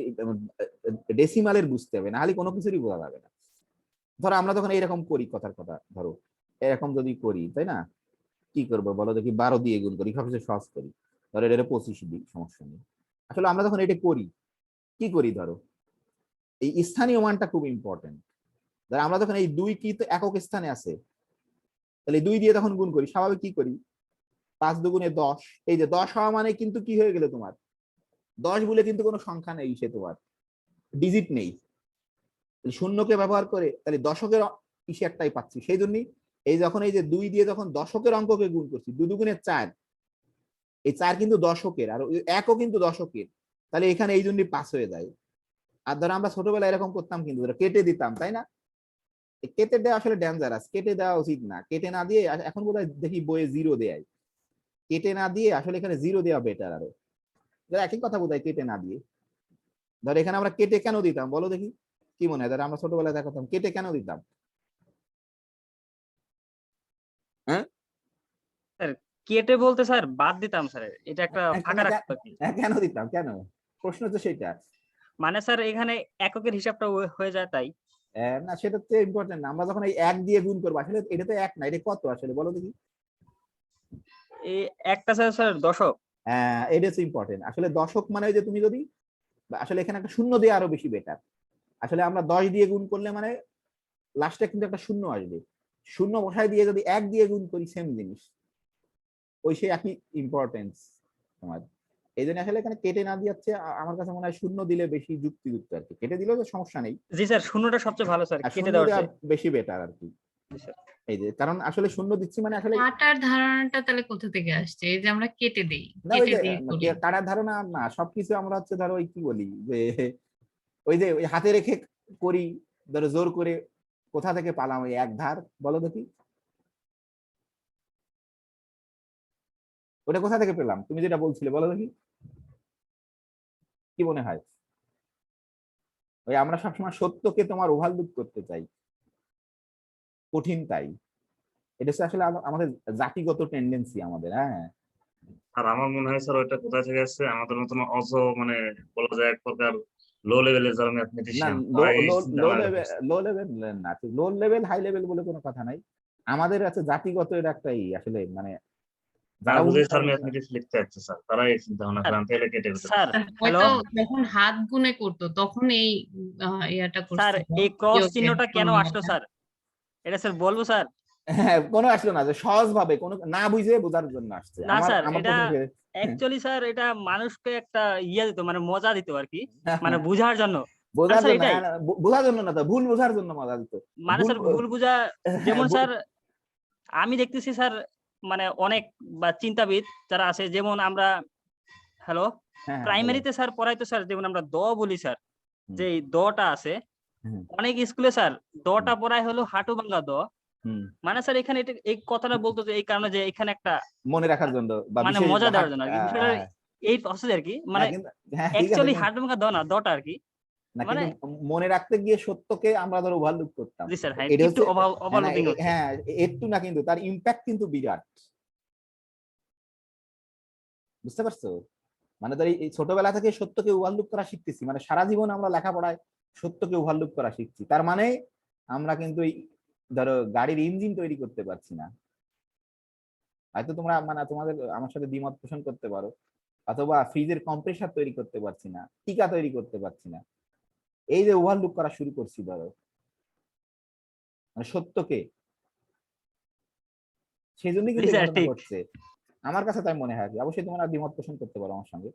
ডেসিমালের বুঝতে হবে, না হলে কোনো কিছুরই বোঝা যাবে না। ধরো আমরা যখন এরকম করি, কথার কথা ধরো এরকম যদি করি, তাই না, কি করবো বলো দেখি, 12 দিয়ে গুণ করি, সবচেয়ে সহজ করি, ধরো এটা 25 দিই, সমস্যা নেই। আসলে আমরা যখন এটা করি, কি করি ধরো এই স্থানীয় মানটা খুব ইম্পর্টেন্ট। ধরো আমরা যখন এই 2 কি তো একক স্থানে আছে, তাহলে 2 দিয়ে তখন গুণ করি, স্বাভাবিক কি করি 5 দুগুণে 10, এই যে 10 হওয়া মানে কিন্তু কি হয়ে গেল তোমার 10 বলে কিন্তু কোনো সংখ্যা নেই, সে তোমার ডিজিট নেই, শূন্যকে ব্যবহার করে তাহলে দশকের ইসে একটাই পাচ্ছি। সেই জন্যই এই যখন এই যে 2 দিয়ে যখন দশকের অঙ্ককে গুণ করছি, 2 দুগুণে 4, এই 4 কিন্তু দশকের, আর 1ও কিন্তু দশকের, তাহলে এখানে এই জন্যই পাস হয়ে যায়। আর ধরো আমরা ছোটবেলায় এরকম করতাম কিন্তু কেটে দিতাম, তাই না? কেটে দেওয়া আসলে ডেঞ্জারাস, কেটে দেওয়া উচিত না। কেটে না দিয়ে এখন বোধহয় দেখি বইয়ে 0 দেয়, কেটে না দিয়ে আসলে এখানে 0 দেওয়া বেটার। আরো একই কথা বোধহয়, কেটে না দিয়ে। ধর এখানে আমরা কেটে কেন দিতাম বলো দেখি, কি মনে হয়? ধর আমরা ছোটবেলায় দেখাতাম কেটে কেন দিতাম? হ্যাঁ স্যার কেটে বলতে স্যার বাদ দিতাম স্যার, এটা একটা ফাঁকা রাখতো কি। কেন দিতাম, কেন? প্রশ্ন তো সেটা। মানে স্যার এখানে এককের হিসাবটা হয়ে যায় তাই। না, সেটা তো ইম্পর্টেন্ট না। আমরা যখন এই 1 দিয়ে গুণ করবো, আসলে এটা তো 1 না, এটা কত আসলে বলো দেখি? এই একটা স্যার স্যার দশক। এটা হচ্ছে ইম্পর্টেন্ট। আসলে দশক মানে যে তুমি যদি আসলে এখানে একটা শূন্য দিয়ে আরো বেশি বেটার। আসলে আমরা 10 দিয়ে গুণ করলে মানে লাস্টে কিন্তু একটা শূন্য আসবে, শূন্য বসায় দিয়ে যদি 1 দিয়ে গুণ করি সেম জিনিস, ওই সেই একই ইম্পর্টেন্স তোমার। এই জন্য আসলে এখানে কেটে না দিয়ে যাচ্ছে, আমার কাছে মনে হয় শূন্য দিলে বেশি যুক্তিযুক্ত আর কি। কেটে দিলেও তো সমস্যা নেই, জি স্যার শূন্যটা সবচেয়ে ভালো স্যার, আর কেটে শূন্য দেওয়ার দেওয়া চেয়ে। বেশি বেটার আর কি। জি স্যার। এই যে কারণ আসলে শূন্য দিচ্ছি মানে আসলে কাটার ধারণাটা তাহলে কোথা থেকে আসছে? এই যে আমরা কেটে দেই, না, ওই কেটে যে দিয়ে করি। কাটার ধারণা না, সবকিছু আমরা হচ্ছে ধরো ওই কি বলি যে ওই যে ওই হাতে রেখে করি, ধরো জোর করে কোথা থেকে পালাম ওই এক ধার, বলো দেখি ওটা কোথা থেকে পেলাম? তুমি যেটা বলছিলে বলো দেখি, কি মনে হয়? ওই আমরা সবসময় সত্যকে তোমার ওভারলুক করতে চাই, কঠিন তাই। এটা হচ্ছে আসলে আমাদের জাতিগত টেন্ডেন্সি আমাদের। হ্যাঁ, আর আমার মনে হয় স্যার ওইটা কোথা থেকে আসছে, আমাদের মতন মানে বলা যায় এক প্রকার লো লেভেলের যারা না, ম্যাথমেটিশিয়ান লো তারাই লো চিন্তা লো ভাবনা লেভেল, করছে। লো লেভেল না, লো লেভেল হাই লেভেল বলে কোনো কথা নাই। আমাদের আছে জাতিগত এর একটাই আসলে মানে না যারা বুঝে স্যার ম্যাথমেটিক্স লিখতে যাচ্ছে স্যার, তারাই চিন্তা ভাবনা স্যার, করেন তাহলে কেটে দিতে। স্যার হ্যালো হয়তো যখন হাত গুনে করতো তখন এই ইয়াটা স্যার, করছিল, এই ক্রস বিয়োগের চিহ্নটা কেন আসলো ফর্মুলাটা। স্যার? এটা স্যার বলবো স্যার? হ্যাঁ, কোনো আসলো না, যে সহজ ভাবে কোনো না বুঝে বোঝার জন্য আসছে। না আমার স্যার, আমার এটা প্রথম অ্যাকচুয়ালি স্যার এটা মানুষকে একটা ইয়ে দিত, মানে মজা দিত আর কি, মানে বুঝার জন্য। মানে বোঝার স্যার জন্য, এটাই, বোঝার জন্য না, তো ভুল বোঝার জন্য মজা দিত। মানে ভুল স্যার ভুল বুঝা। যেমন ভুল- স্যার আমি দেখতেছি স্যার মানে অনেক বা চিন্তাবিদ যারা আছে, যেমন আমরা হ্যালো হ্যাঁ বলো। প্রাইমারিতে স্যার পড়াইতো স্যার, যেমন আমরা দ বলি স্যার, হুম। যে এই দটা আছে হুম। অনেক স্কুলে স্যার দটা পড়ায় হলো হাঁটু ভাঙা দ। হুম। মানে স্যার এখানে এই কথাটা বলতো যে এই কারণে যে এখানে একটা মনে রাখার জন্য বা মানে বিশেষ মজা বা দেওয়ার জন্য আর কি, বিষয়টা হ্যাঁ, এই প্রসেস আর কি, না মানে কিন্তু হ্যাঁ ঠিক আছে অ্যাকচুয়ালি কিন্তু- হাঁটু ভাঙা দ না, দটা আর কি। না মানে কিন্তু মনে রাখতে গিয়ে সত্যকে আমরা ধরো ওভারলুক করতাম। জি স্যার, হ্যাঁ এটা একটু হচ্ছে হ্যাঁ, না, ওভারলুকিং হচ্ছে। হ্যাঁ একটু না, কিন্তু তার ইম্প্যাক্ট কিন্তু বিরাট, বুঝতে পারছো? মানে ধর এই ছোটবেলা থেকে সত্যকে ওভারলুক করা শিখতেছি, মানে সারা জীবন আমরা লেখাপড়ায় সত্যকে ওভারলুক করা শিখছি, তার মানে আমরা কিন্তু এই ধরো গাড়ির ইঞ্জিন তৈরি করতে পারছি না। হয়তো তোমরা মানে তোমাদের আমার সাথে দ্বিমত পোষণ করতে পারো, অথবা ফ্রিজের কম্প্রেসার তৈরি করতে পারছি না, টিকা তৈরি করতে পারছি না, এই যে ওভারলুক করা শুরু করছি ধরো মানে সত্যকে, সেই জন্যই জি কিন্তু এই স্যার ঘটনা ঠিক। ঘটছে আমার কাছে, তাই মনে হয়। অবশ্যই তোমরা দ্বিমত পোষণ করতে পারো আমার সঙ্গে।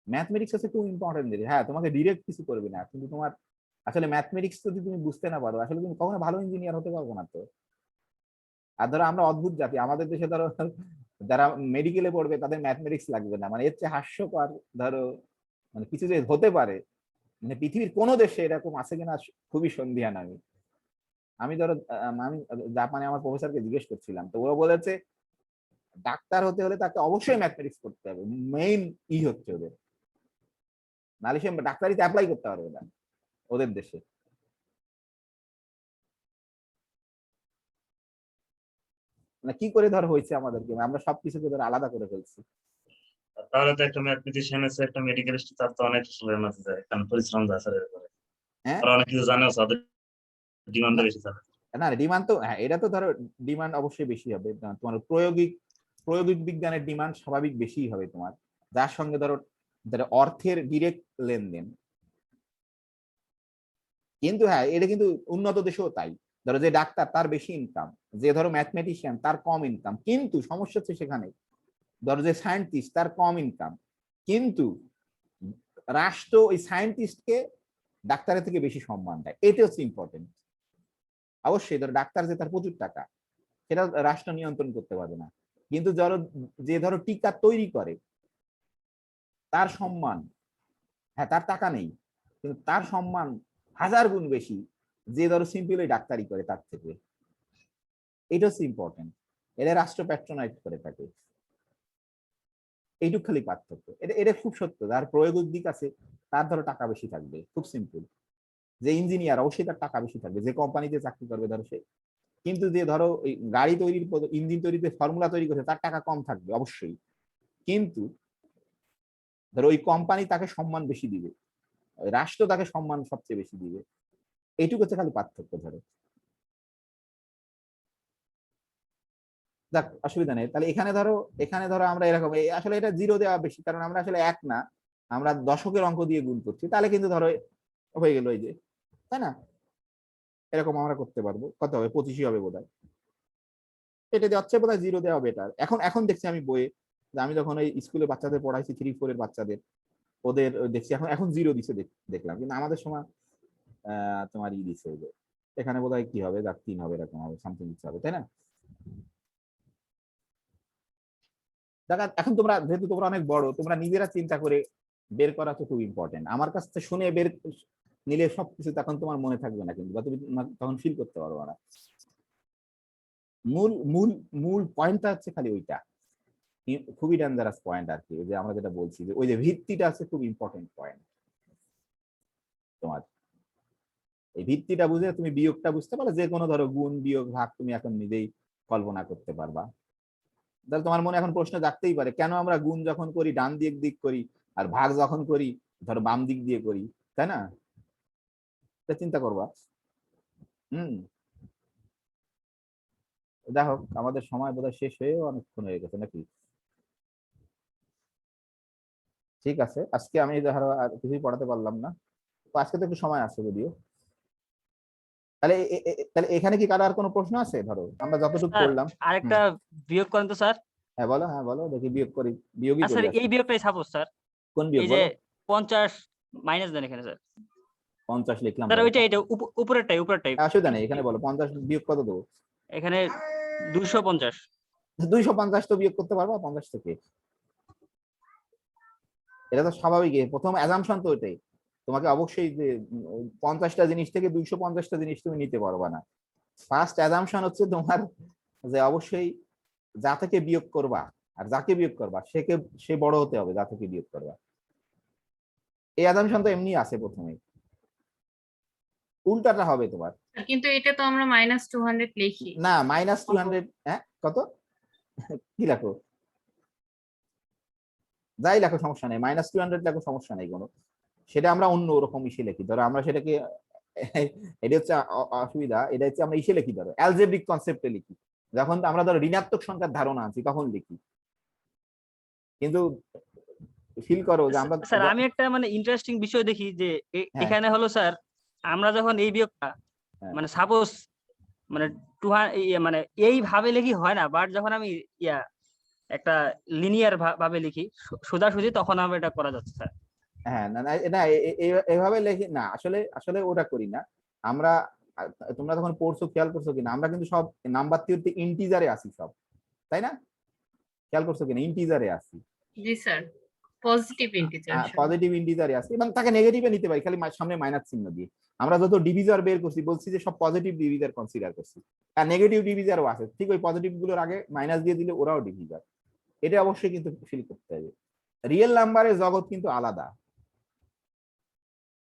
ম্যাথমেটিক্স হচ্ছে খুব ইম্পর্টেন্ট জিনিস, হ্যাঁ তোমাকে ডিরেক্ট কিছু করবে না, কিন্তু তোমার আসলে ম্যাথমেটিক্স যদি তুমি বুঝতে না পারো, আসলে তুমি কখনো ভালো ইঞ্জিনিয়ার হতে পারবো না তো। আর ধরো আমরা অদ্ভুত জাতি, আমাদের দেশে ধরো যারা মেডিকেলে পড়বে তাদের ম্যাথমেটিক্স লাগবে না, মানে এর চেয়ে হাস্যকর ধরো মানে কিছু যে হতে পারে, মানে পৃথিবীর কোনো দেশে এরকম আছে কিনা খুবই সন্দিহান আমি। আমি ধরো আমি জাপানে আমার প্রফেসরকে জিজ্ঞেস করছিলাম, তো ওরা বলেছে ডাক্তার হতে হলে তাকে অবশ্যই ম্যাথমেটিক্স করতে হবে, মেইন হচ্ছে ওদের, নাহলে সে ডাক্তারিতে অ্যাপ্লাই করতে পারবে না ওদের দেশে। মানে কি করে ধর হয়েছে আমাদেরকে, আমরা সবকিছুকে ধর আলাদা করে ফেলছি। তাহলে তো একটা ম্যাথমেটিশিয়ান আছে, একটা মেডিকেল স্টাফ তো অনেক স্টুডেন্ট আছে যায়, কারণ পরিশ্রম আছে এর উপরে। হ্যাঁ আর অনেক কিছু জানে, তাদের ডিমান্ডটা বেশি থাকে। না ডিমান্ড তো হ্যাঁ, এটা তো ধরো ডিমান্ড অবশ্যই বেশি হবে, তোমার প্রায়োগিক প্রায়োগিক বিজ্ঞানের ডিমান্ড স্বাভাবিক বেশি হবে তোমার, যার সঙ্গে ধরো ধরো অর্থের ডিরেক্ট লেনদেন। কিন্তু হ্যাঁ এটা কিন্তু উন্নত দেশেও তাই, ধরো যে ডাক্তার তার বেশি ইনকাম, যে ধরো ম্যাথমেটিশিয়ান তার কম ইনকাম, কিন্তু সমস্যা হচ্ছে সেখানে ধরো যে সায়েন্টিস্ট তার কম ইনকাম, কিন্তু রাষ্ট্র ওই সায়েন্টিস্টকে ডাক্তারের থেকে বেশি সম্মান দেয়, এটা হচ্ছে ইম্পর্টেন্ট। অবশ্যই ধরো ডাক্তার যে তার প্রচুর টাকা, সেটা রাষ্ট্র নিয়ন্ত্রণ করতে পারবে না, কিন্তু ধরো যে ধরো টিকা তৈরি করে তার সম্মান, হ্যাঁ তার টাকা নেই কিন্তু তার সম্মান হাজার গুণ বেশি যে ধরো সিম্পলি ডাক্তারি করে তার থেকে। এটা হচ্ছে ইম্পর্টেন্ট, এটা রাষ্ট্র প্যাট্রোনাইজ করে থাকে, এইটুক খালি পার্থক্য। এটা এটা খুব সত্য, যার প্রয়োগের দিক আছে তার ধরো টাকা বেশি থাকবে, খুব সিম্পল। যে ইঞ্জিনিয়ার অবশ্যই তার টাকা বেশি থাকবে, যে কোম্পানিতে চাকরি করবে ধরো সে, কিন্তু যে ধরো এই গাড়ি তৈরির ইঞ্জিন তৈরিতে ফর্মুলা তৈরি করছে তার টাকা কম থাকবে অবশ্যই, কিন্তু ধরো ওই কোম্পানি তাকে সম্মান বেশি দিবে, রাষ্ট্র তাকে সম্মান সবচেয়ে বেশি দিবে, এইটুকু হচ্ছে খালি পার্থক্য ধরো। যাক অসুবিধা নেই, তাহলে এখানে ধরো আমরা এরকম আসলে এটা জিরো দেওয়া বেশি, কারণ আমরা আসলে এক না, আমরা দশকের অঙ্ক দিয়ে গুণ করছি, তাহলে কিন্তু ধরো হয়ে গেল এই যে, তাই না? এরকম আমরা করতে পারবো, কত হবে 25 হবে বোধহয়, এটা যাচ্ছে বোধহয় জিরো দেওয়া বেটার। এখন এখন দেখছি আমি বইয়ে, যে আমি যখন এই স্কুলে বাচ্চাদের পড়াইছি 3-4 এর বাচ্চাদের, ওদের দেখছি এখন এখন জিরো দিছে দেখলাম, কিন্তু আমাদের সময় তোমার দিছে যে এখানে বোধহয় কি হবে, যাক 3 হবে, এরকম হবে সামথিং কিছু হবে, তাই না? দেখা এখন তোমরা যেহেতু তোমরা অনেক বড়, তোমরা নিজেরা চিন্তা করে বের করা তো খুব ইম্পর্টেন্ট। আমার কাছ থেকে শুনে বের নিলে সবকিছু তখন তোমার মনে থাকবে না, কিন্তু বা তুমি তখন ফিল করতে পারবো না। মূল মূল মূল পয়েন্টটা হচ্ছে খালি ওইটা, খুবই ডেঞ্জারাস পয়েন্ট আর কি, যে আমরা যেটা বলছি যে ওই যে ভিত্তিটা আছে খুব ইম্পর্টেন্ট পয়েন্ট তোমার। এই ভিত্তিটা বুঝে তুমি বিয়োগটা বুঝতে পারো, যে কোনো ধরো গুণ বিয়োগ ভাগ তুমি এখন নিজেই কল্পনা করতে পারবা। তাহলে তোমার মনে এখন প্রশ্ন জাগতেই পারে, কেন আমরা গুণ যখন করি ডান দিক করি, আর ভাগ যখন করি ধরো বাম দিক দিয়ে করি, তাই না? চিন্তা করবা। হুম। দেখো আমাদের সময় বোধহয় শেষ হয়ে অনেকক্ষণ হয়ে গেছে নাকি? ঠিক আছে, আজকে আমি ধরো আর কিছুই পড়াতে পারলাম না, তো আজকে তো একটু সময় আছে যদিও। তাহলে তাহলে এখানে কি কারো আর কোনো প্রশ্ন আছে? ধরো আমরা যতটুকু স্যার করলাম। আরেকটা বিয়োগ করেন তো স্যার। হ্যাঁ বলো দেখি, বিয়োগ করি, বিয়োগই করি স্যার এই আজকে। বিয়োগটাই সাপোজ স্যার, কোন বিয়োগ এই যে বলো? 50 মাইনাস দেন এখানে স্যার। 50 লিখলাম স্যার ধরো, ওইটা এটা উপরেরটাই অসুবিধা নেই, এখানে বলো 50 বিয়োগ কত দেবো? এখানে 250। 250 তো বিয়োগ করতে পারবা 50 থেকে? এটা তো স্বাভাবিক, প্রথম অ্যাজাম্পশন তো এটাই। তোমাকে অবশ্যই যে 50টা জিনিস থেকে 250টা জিনিস তুমি নিতে পারবা না। ফার্স্ট অ্যাজাম্পশন হচ্ছে তোমার যে অবশ্যই যা থেকে বিয়োগ করবা আর যাকে বিয়োগ করবা সে বড় হতে হবে যা থেকে বিয়োগ করবা। এই অ্যাজাম্পশন তো এমনি আছে প্রথমে, উল্টাটা হবে তোমার। কিন্তু এটা তো আমরা -200 লিখি। না -200, হ্যাঁ কত কি লেখো, যাই লেখো সমস্যা নেই, -200 লেখো সমস্যা নেই কোনো। সেটা আমরা অন্য ওরকম ইসে লিখি, ধরো আমরা সেটাকে এটা হচ্ছে অসুবিধা, এটা হচ্ছে আমরা ইসে লিখি, ধরো অ্যালজেব্রিক কনসেপ্টে লিখি। যখন আমরা ধরো ঋণাত্মক সংখ্যার ধারণা আছি তখন লিখি, কিন্তু ফিল করো যে আমরা স্যার আমি একটা মানে ইন্টারেস্টিং বিষয় দেখি যে হ্যাঁ। এখানে হলো স্যার, আমরা যখন এই বিয়োগটা হ্যাঁ। মানে সাপোজ মানে মানে এইভাবে লিখি হয় না, বাট যখন আমি একটা লিনিয়ার ভাবে লিখি সোজাসুজি, তখন আমরা এটা করা যাচ্ছে স্যার। হ্যাঁ, না না না এভাবে লেখি না, আসলে আসলে ওটা করি না আমরা। তোমরা তখন পড়ছো খেয়াল করছো কিনা, আমরা কিন্তু সব নাম্বার থিওরিতে ইন্টিজারে আসি সব, তাই না? খেয়াল করছো কিনা, ইন্টিজারে আসি। জি স্যার, পজিটিভ ইন্টিজার। পজিটিভ ইন্টিজারে আসি এবং তাকে নেগেটিভে নিতে পারি, খালি সামনে মাইনাস চিহ্ন দিয়ে। আমরা যত ডিভিজার বের করছি বলছি যে সব পজিটিভ ডিভিজার কনসিডার করছি, আর নেগেটিভ ডিভিজারও আছে, ঠিক ওই পজিটিভ গুলোর আগে মাইনাস দিয়ে দিলে ওরাও ডিভিজার। এটা অবশ্যই কিন্তু ফিল করতে হবে। রিয়েল নাম্বারের জগৎ কিন্তু আলাদা,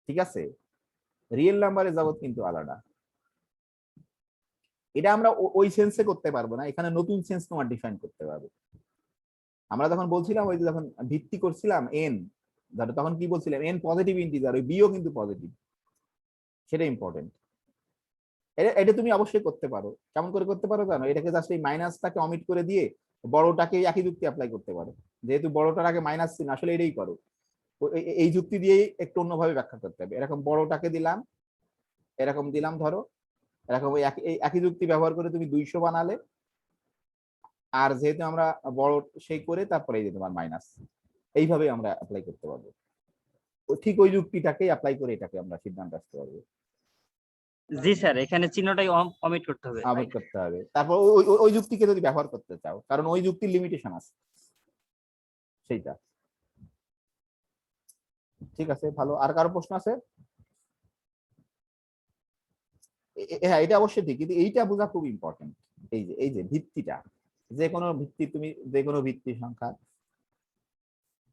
ঠিক আছে? রিয়েল নাম্বারের জগৎ কিন্তু আলাদা। এটা আমরা ওই সেন্সে করতে পারবো না, এখানে নতুন সেন্স তোমার ডিফাইন করতে পারবে। আমরা যখন বলছিলাম ওই যে যখন ভিত্তি করছিলাম এন, ধরো তখন কি বলছিলাম, এন পজিটিভ ইন্টিজার, ওই বিও কিন্তু পজিটিভ, সেটা ইম্পর্টেন্ট। এটা তুমি অবশ্যই করতে পারো। কেমন করে করতে পারো জানো? এটাকে জাস্ট এই মাইনাসটাকে অমিট করে দিয়ে বড়টাকে একই যুক্তি অ্যাপ্লাই করতে পারো, যেহেতু বড়টার আগে মাইনাস চিহ্ন, আসলে এটাই করো। এই যুক্তি দিয়েই একটু অন্যভাবে ব্যাখ্যা করতে হবে। এরকম বড়টাকে দিলাম, এরকম দিলাম, ধরো এরকম একই যুক্তি ব্যবহার করে তুমি 200 বানালে, আর যেহেতু আমরা বড় সেই করে তারপরে এই যে তোমার মাইনাস, এইভাবে আমরা অ্যাপ্লাই করতে পারবো। ঠিক ওই যুক্তিটাকে অ্যাপ্লাই করে এটাকে আমরা সিদ্ধান্ত আসতে পারবো। জি স্যার, এখানে চিহ্নটাই অমিট করতে হবে। আবার করতে হবে, তারপর ওই যুক্তিকে যদি ব্যবহার করতে চাও, কারণ ওই যুক্তির লিমিটেশন আছে সেইটা। ঠিক আছে, ভালো। আর কারো প্রশ্ন আছে? হ্যাঁ, এটা অবশ্যই ঠিক, কিন্তু এইটা বোঝা খুব ইম্পর্টেন্ট। এই যে ভিত্তিটা, যে কোনো ভিত্তি, তুমি যে কোনো ভিত্তি সংখ্যা,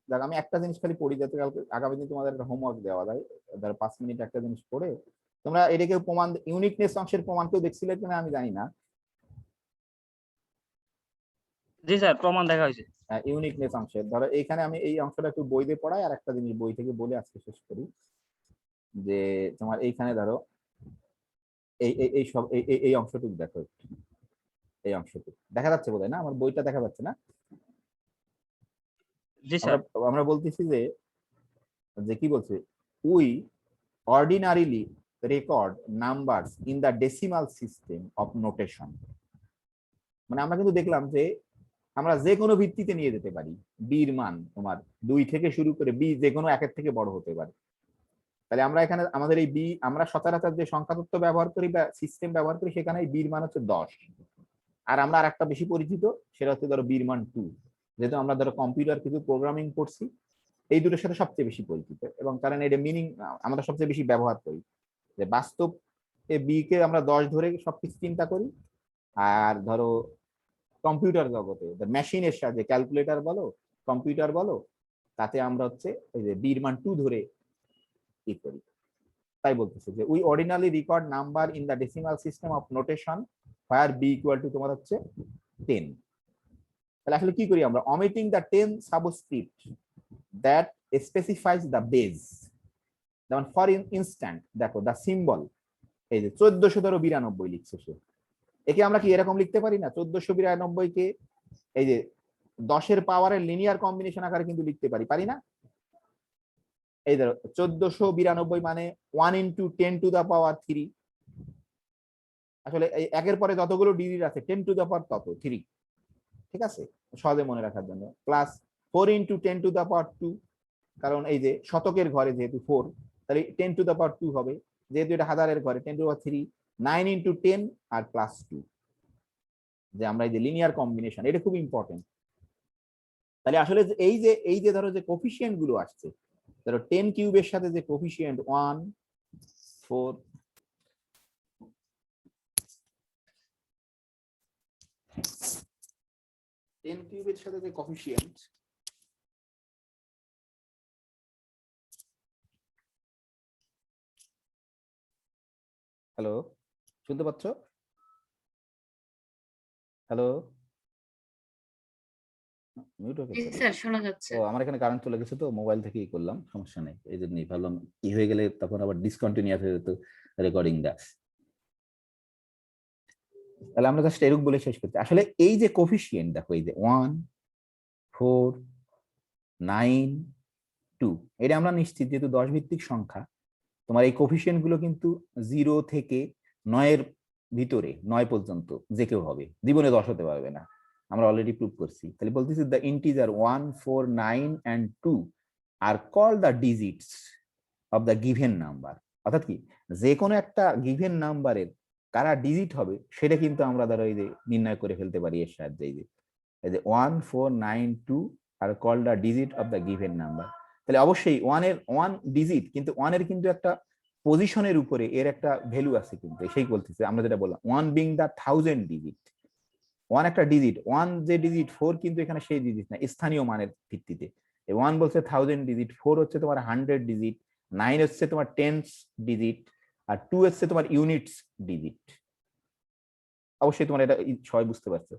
দেখ আমি একটা জিনিস খালি পড়ি যাতে কালকে আগামী দিন তোমাদের একটা হোমওয়ার্ক দেওয়া যায়, ধরো 5 মিনিট একটা জিনিস পড়ে তোমরা এটাকে প্রমাণ, ইউনিকনেস অংশের প্রমাণ কেউ দেখছিলে কিনা আমি জানি না। জি স্যার, প্রমাণ দেখা হয়েছে। ইউনিকনেস অংশের ধরো এইখানে আমি এই অংশটা একটু বই দিয়ে পড়াই, আর একটা জিনিস বই থেকে বলে আজকে শেষ করি। যে তোমার এইখানে ধরো এই সব এই অংশটুকু দেখো, এই অংশটুকু দেখা যাচ্ছে বোধহয় না? আমার বইটা দেখা যাচ্ছে না? জি স্যার। আমরা বলতেছি যে কি বলছে, we ordinarily record numbers in the decimal system of notation. মানে আমরা কিন্তু দেখলাম যে আমরা যে কোনো ভিত্তিতে নিয়ে যেতে পারি বির মান, তোমার 2 থেকে শুরু করে বি যে কোনো একের থেকে বড় হতে পারে। তাহলে আমরা এখানে আমাদের এই বি, আমরা সচরাচর যে সংখ্যা তত্ত্ব ব্যবহার করি বা সিস্টেম ব্যবহার করি, সেখানে এই বির মান হচ্ছে 10, আর আমরা আর একটা বেশি পরিচিত, সেটা হচ্ছে ধরো বির মান 2। যেহেতু আমরা ধরো কম্পিউটার কিছু প্রোগ্রামিং করছি, এই দুটোর সাথে সবচেয়ে বেশি পরিচিত, এবং কারণ এটা মিনিং আমরা সবচেয়ে বেশি ব্যবহার করি। যে বাস্তব বি কে আমরা 10 ধরে সবকিছু চিন্তা করি, আর ধরো কম্পিউটার জগতে মেশিনের সাথে ক্যালকুলেটর বলো কম্পিউটার বলো, তাতে আমরা হচ্ছে এই যে বির মান 2 ধরে কি করি। তাই বলতেছে যে we ordinary record number in the decimal system of notation where B equal to তোমার হচ্ছে 10। তাহলে আসলে কি করি আমরা? Omitting the 10 subscript that specifies the base. যেমন ফর ইনস্ট্যান্ট দেখো দ্য সিম্বল, এই যে 1492 লিখছে সে, একে আমরা কি এরকম লিখতে পারি না? 1492 কে এই যে 10-এর পাওয়ারের লিনিয়ার কম্বিনেশন আকারে কিন্তু লিখতে পারি না? এই ধরো 1492 মানে 1 × 10⁻³ আসলে এই একের পরে যতগুলো ডিজিট আছে 10⁻³ ঠিক আছে, সহজে মনে রাখার জন্য। প্লাস 4 × 10⁻², কারণ এই যে শতকের ঘরে যেহেতু 4, তাহলে 10⁻² হবে, যেহেতু এটা হাজারের ঘরে 10⁻³ 9 × 10 আর +2। যে আমরা এই যে লিনিয়ার কম্বিনেশন, এটা খুব ইম্পর্টেন্ট। তাহলে আসলে এই যে ধরো যে কোফিসিয়েন্ট গুলো আসছে, ধরো 10 কিউবের সাথে যে কোফিসিয়েন্ট 1 4 10 কিউবের সাথে যে কোফিসিয়েন্ট, হ্যালো শুনতে পাচ্ছ? হ্যালো, মিউট হয়ে জি গেছে। স্যার, শোনা যাচ্ছে। ও আমার এখানে কারেন্ট চলে গেছে তো মোবাইল থেকেই করলাম, সমস্যা নেই। এই জন্যই ভাবলাম কি হয়ে গেলে তখন আবার ডিসকন্টিনিউয়াস হয়ে যেত রেকর্ডিংটা। তাহলে আমরা জাস্ট এরকম বলে শেষ করতে, আসলে এই যে কোফিসিয়েন্ট দেখো, এই যে 1 4 9 2, এটা আমরা নিশ্চিত যেহেতু 10 ভিত্তিক সংখ্যা, তোমার এই কোফিসিয়েন্ট গুলো কিন্তু 0 থেকে 9 এর ভিতরে, 9 পর্যন্ত যে কেউ হবে, জীবনে 10 হতে পারবে না, আমরা অলরেডি প্রুভ করছি। তাহলে বলতেছি দ্য ইন্টিজার 1 4 9 and 2 আর call the digits of the given number. অর্থাৎ কি, যে কোনো একটা গিভেন নাম্বারের কারা ডিজিট হবে সেটা কিন্তু আমরা ধরো এই যে নির্ণয় করে ফেলতে পারি এর সাহায্যে। এই যে 1 4 9 2 আর call the digit of the given number. তাহলে অবশ্যই 1 ডিজিট, কিন্তু 1 এর কিন্তু একটা পজিশনের উপরে এর একটা ভ্যালু আছে, কিন্তু সেই বলতেছে আমরা যেটা বললাম 1 বিং দ্য 1000 ডিজিট। 1 একটা ডিজিট, 1 যে ডিজিট, 4 কিন্তু এখানে সেই ডিজিট না, স্থানীয় মানের ভিত্তিতে। 1 বলছে 1000 ডিজিট, 4 হচ্ছে তোমার 100 ডিজিট, 9 হচ্ছে তোমার টেন্স ডিজিট, আর 2 হচ্ছে তোমার ইউনিটস ডিজিট। অবশ্যই তোমার এটা সবাই বুঝতে পারছো।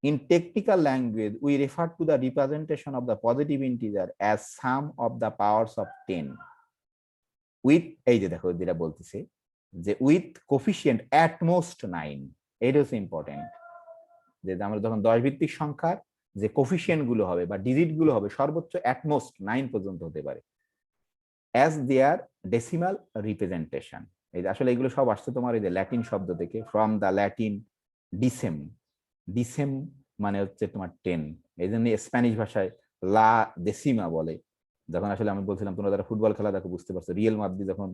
In technical language, we refer to the representation of the positive integer as sum of the powers of 10 with, এই যে দেখো যেটা বলতেছে যে with coefficient at most 9, এটা হচ্ছে ইম্পর্টেন্ট। যে আমরা যখন 10 ভিত্তিক সংখ্যার যে কোফিসিয়েন্ট গুলো হবে বা ডিজিট গুলো হবে সর্বোচ্চ at most 9 পর্যন্ত হতে পারে, as their decimal representation। এই যে আসলে এগুলো সব আসছে তোমার এই যে ল্যাটিন শব্দ থেকে, ফ্রম দ্য ল্যাটিন ডিসেম। ডিসেম মানে হচ্ছে তোমার 10, এই জন্য স্প্যানিশ ভাষায় লা দেসিমা বলে। যখন আসলে আমি বলছিলাম তোমরা যারা ফুটবল খেলা দেখো বুঝতে পারছো, রিয়েল মাদ্রিদ যখন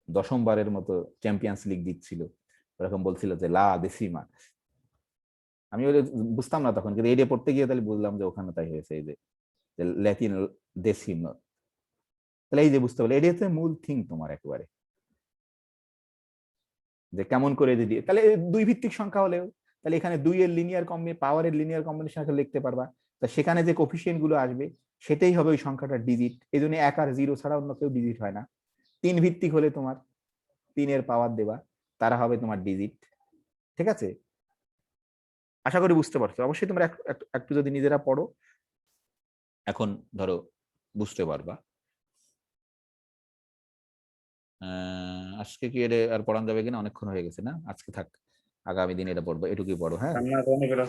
10ম বারের মতো চ্যাম্পিয়ন্স লিগ জিতছিল, ওরকম বলছিল যে লা দেসিমা। আমি ওই বুঝতাম না তখন, কিন্তু এটা পড়তে গিয়ে তাহলে বুঝলাম যে ওখানে তাই হয়েছে, এই যে ল্যাটিন দেসিমা। তাহলে এই যে বুঝতে পারলে এটা হচ্ছে মূল থিং তোমার একেবারে, যে কেমন করে যদি তাহলে 2 ভিত্তিক সংখ্যা হলেও তাহলে এখানে 2 এর লিনিয়ার পাওয়ারের লিনিয়ার কম্বিনেশন লিখতে পারবা। তা সেখানে যে কোফিসিয়েন্ট গুলো আসবে সেটাই হবে ওই সংখ্যাটার ডিজিট। এই জন্য 1 আর 0 ছাড়া অন্য কেউ ডিজিট হয় না। 3 ভিত্তিক হলে তোমার 3 এর পাওয়ার দেবা, তারা হবে তোমার ডিজিট। ঠিক আছে, আশা করি বুঝতে পারছো। অবশ্যই তোমরা একটু যদি নিজেরা পড়ো এখন ধরো বুঝতে পারবা। আজকে কি এটা আর পড়ানো যাবে কিনা, অনেকক্ষণ হয়ে গেছে না, আজকে থাক, আগামী দিন এটা পড়বো, এটুকুই পড়ো। হ্যাঁ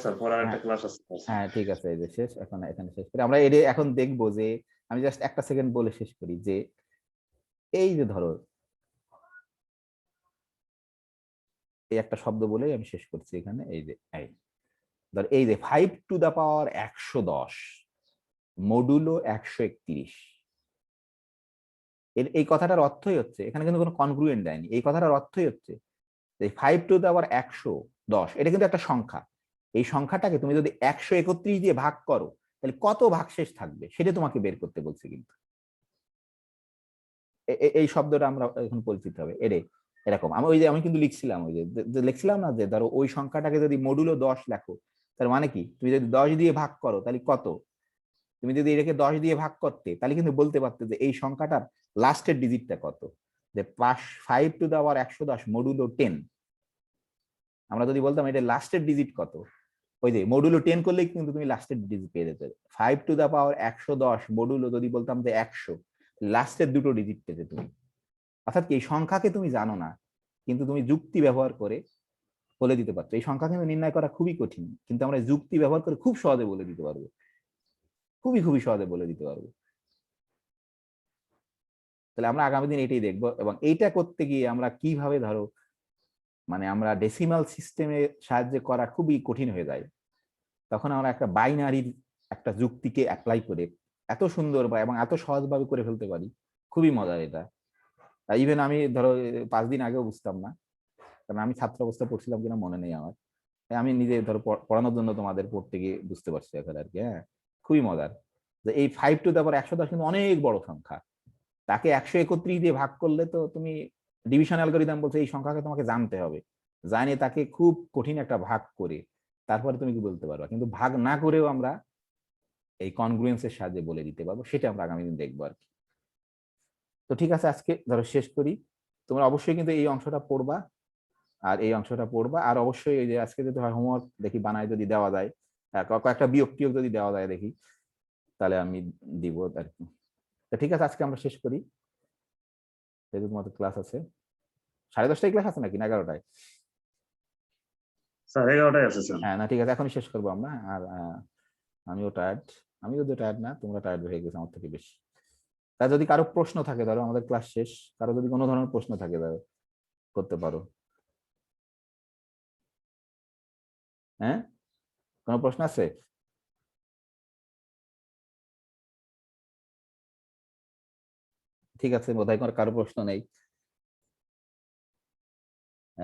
স্যার পরে আরেকটা ক্লাস আছে। হ্যাঁ ঠিক আছে, এই যে শেষ, এখন এখানে শেষ করি আমরা। এটা এখন দেখবো যে আমি জাস্ট একটা সেকেন্ড বলে শেষ করি যে এই যে ধরো এই একটা শব্দ বলেই আমি শেষ করছি এখানে। এই যে ধর এই যে 5 টু দা পাওয়ার 110 মডুলো 131, এই কথাটার অর্থই হচ্ছে, এখানে কিন্তু কোনো কনগ্রুয়েন্ট দেয়নি, এই কথাটার অর্থই হচ্ছে যে 5 টু দা পাওয়ার 110 এটা কিন্তু একটা সংখ্যা। এই সংখ্যাটাকে তুমি যদি 131 দিয়ে ভাগ করো তাহলে কত ভাগশেষ থাকবে সেটা তোমাকে বের করতে বলছে। কিন্তু এই শব্দটা আমরা এখন পরিচিত হবে এরকম। আমি কিন্তু লিখছিলাম ওই যে লিখছিলাম না যে ধরো ওই সংখ্যাটাকে যদি মডুলো 10 লেখো তার মানে কি, তুমি যদি 10 দিয়ে ভাগ করো তাহলে কত, তুমি যদি এটাকে 10 দিয়ে ভাগ করতে তাহলে কিন্তু বলতে পারতে যে এই সংখ্যাটার লাস্টের ডিজিটটা কত। যে 5 টু দা পাওয়ার 110 মডুলো 10, আমরা যদি বলতাম এটা লাস্টের ডিজিট কত, ওই যে মডুলো 10 করলেই কিন্তু তুমি লাস্টের ডিজিট পেয়ে যেতে। 5 টু দা পাওয়ার 110 মডুলো যদি বলতাম যে 100, লাস্টের দুটো ডিজিট পেতে তুমি। অর্থাৎ কি, এই সংখ্যাকে তুমি জানো না কিন্তু তুমি যুক্তি ব্যবহার করে বলে দিতে পারছো। এই সংখ্যা কিন্তু নির্ণয় করা খুবই কঠিন, কিন্তু আমরা যুক্তি ব্যবহার করে খুব সহজে বলে দিতে পারবো, খুবই সহজে বলে দিতে পারবো। তাহলে আমরা আগামী দিন এটাই দেখবো, এবং এইটা করতে গিয়ে আমরা কিভাবে ধরো মানে আমরা ডেসিমাল সিস্টেমের সাহায্যে করা খুবই কঠিন হয়ে যায়, তখন আমরা একটা বাইনারির একটা যুক্তিকে অ্যাপ্লাই করে এত সুন্দর এবং এত সহজভাবে করে ফেলতে পারি, খুবই মজার এটা। ইভেন আমি ধরো 5 দিন আগেও বুঝতাম না, কারণ আমি ছাত্র অবস্থা পড়ছিলাম কিনা মনে নেই আমার, আমি নিজে ধরো পড়ানোর জন্য তোমাদের পড়তে গিয়ে বুঝতে পারছি এখন আর কি। হ্যাঁ, খুবই মজার যে এই 5 টু তারপর 110 কিন্তু অনেক বড় সংখ্যা। তাকে 131 দিয়ে ভাগ করলে তো তুমি ডিভিশন অ্যালগরিদম বলছে এই সংখ্যাকে তোমাকে জানতে হবে, জানিয়ে তাকে খুব কঠিন একটা ভাগ করে তারপরে তুমি কি বলতে পারবা। কিন্তু ভাগ না করেও আমরা এই কনগ্রুয়েন্সের সাহায্যে বলে দিতে পারবো, সেটা আমরা আগামী দিন দেখবো আর কি। তো ঠিক আছে, আজকে ধরো শেষ করি। তোমরা অবশ্যই কিন্তু এই অংশটা পড়বা আর এই অংশটা পড়বা, আর অবশ্যই এই যে আজকে যদি হয় হোমওয়ার্ক দেখি বানায় যদি দেওয়া যায়, কয়েকটা বিয়োগ টিয়োগ যদি দেওয়া যায় দেখি, তাহলে আমি দিব আর কি। তো ঠিক আছে, আজকে আমরা শেষ করি। যেহেতু তোমাদের ক্লাস আছে 10:30টায় ক্লাস আছে নাকি না 11টায়? স্যার 11টায় আছে স্যার। হ্যাঁ, না ঠিক আছে, এখনই শেষ করবো আমরা। আর আমিও টায়ার্ড, আমি যদি টায়ার্ড না, তোমরা টায়ার্ড হয়ে গেছো আমার থেকে বেশি। তা যদি কারো প্রশ্ন থাকে, ধরো আমাদের ক্লাস শেষ, কারো যদি কোনো ধরনের প্রশ্ন থাকে ধরো করতে পারো। হ্যাঁ, কোনো প্রশ্ন আছে? ঠিক আছে, বোধহয় কারো প্রশ্ন নেই।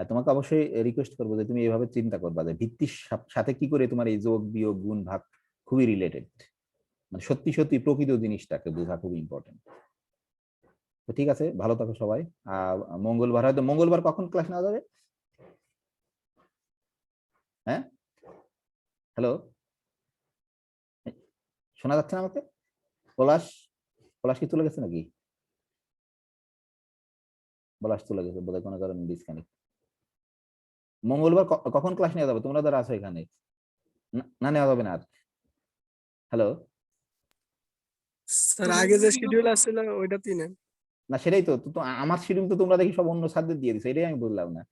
তোমাকে অবশ্যই রিকোয়েস্ট করবো যে তুমি এইভাবে চিন্তা করবা যে ভিত্তির সাথে কি করে তোমার এই যোগ বিয়োগ গুণ ভাগ খুবই রিলেটেড, মানে সত্যি সত্যি প্রকৃত জিনিসটাকে বোঝা খুব ইম্পর্টেন্ট। তো ঠিক আছে, ভালো থাকো সবাই। মঙ্গলবার হয়তো, মঙ্গলবার কখন ক্লাস নেওয়া যাবে? হ্যাঁ, হ্যালো, শোনা যাচ্ছে না আমাকে? পলাশ, পলাশ কি চলে গেছে নাকি? পলাশ চলে গেছে বোধহয় কোনো কারণে ডিসকানেক্ট। মঙ্গলবার কখন ক্লাস নেওয়া যাবে? তোমরা যারা আছো এখানে, না নেওয়া যাবে না আর? হ্যালো, স্যার আগে যে শিডিউল আসছিল ওইটাতেই নেন। না সেটাই তো, আমার শিডিউল তো তোমরা দেখি সব অন্য সাবজেক্ট দিয়ে দিছো, এটাই আমি বললাম না।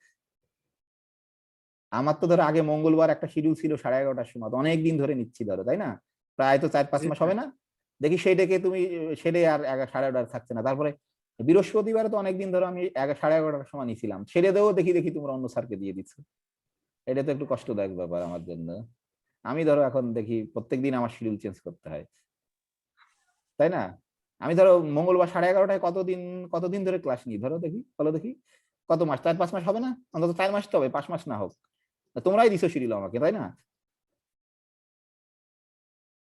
আমার তো ধরো আগে মঙ্গলবার একটা শিডিউল ছিল 11:30টার সময়, অনেক দিন ধরে নিচ্ছি ধরো, তাই না? প্রায় তো 4-5 মাস হবে না? দেখি সেইটাকে তুমি সেটাই আর 11:30 থাকছে না। তারপরে বৃহস্পতিবারে তো অনেকদিন ধরে আমি 11:30টার সময় নিছিলাম, সেটাতেও দেখি তোমরা অন্য স্যারকে দিয়ে দিচ্ছ। এটা তো একটু কষ্টদায়ক ব্যাপার আমার জন্য। আমি ধরো এখন দেখি প্রত্যেকদিন আমার শিডিউল চেঞ্জ করতে হয়, তাই না? আমি ধরো মঙ্গলবার 11:30টায় কতদিন ধরে ক্লাস নিই ধরো, দেখি বলো দেখি, কত মাস? 4-5 মাস হবে না? অন্তত 4 মাস তো হবে, 5 মাস না হোক। তোমরাই দিছো শিডিউল আমাকে, তাই না?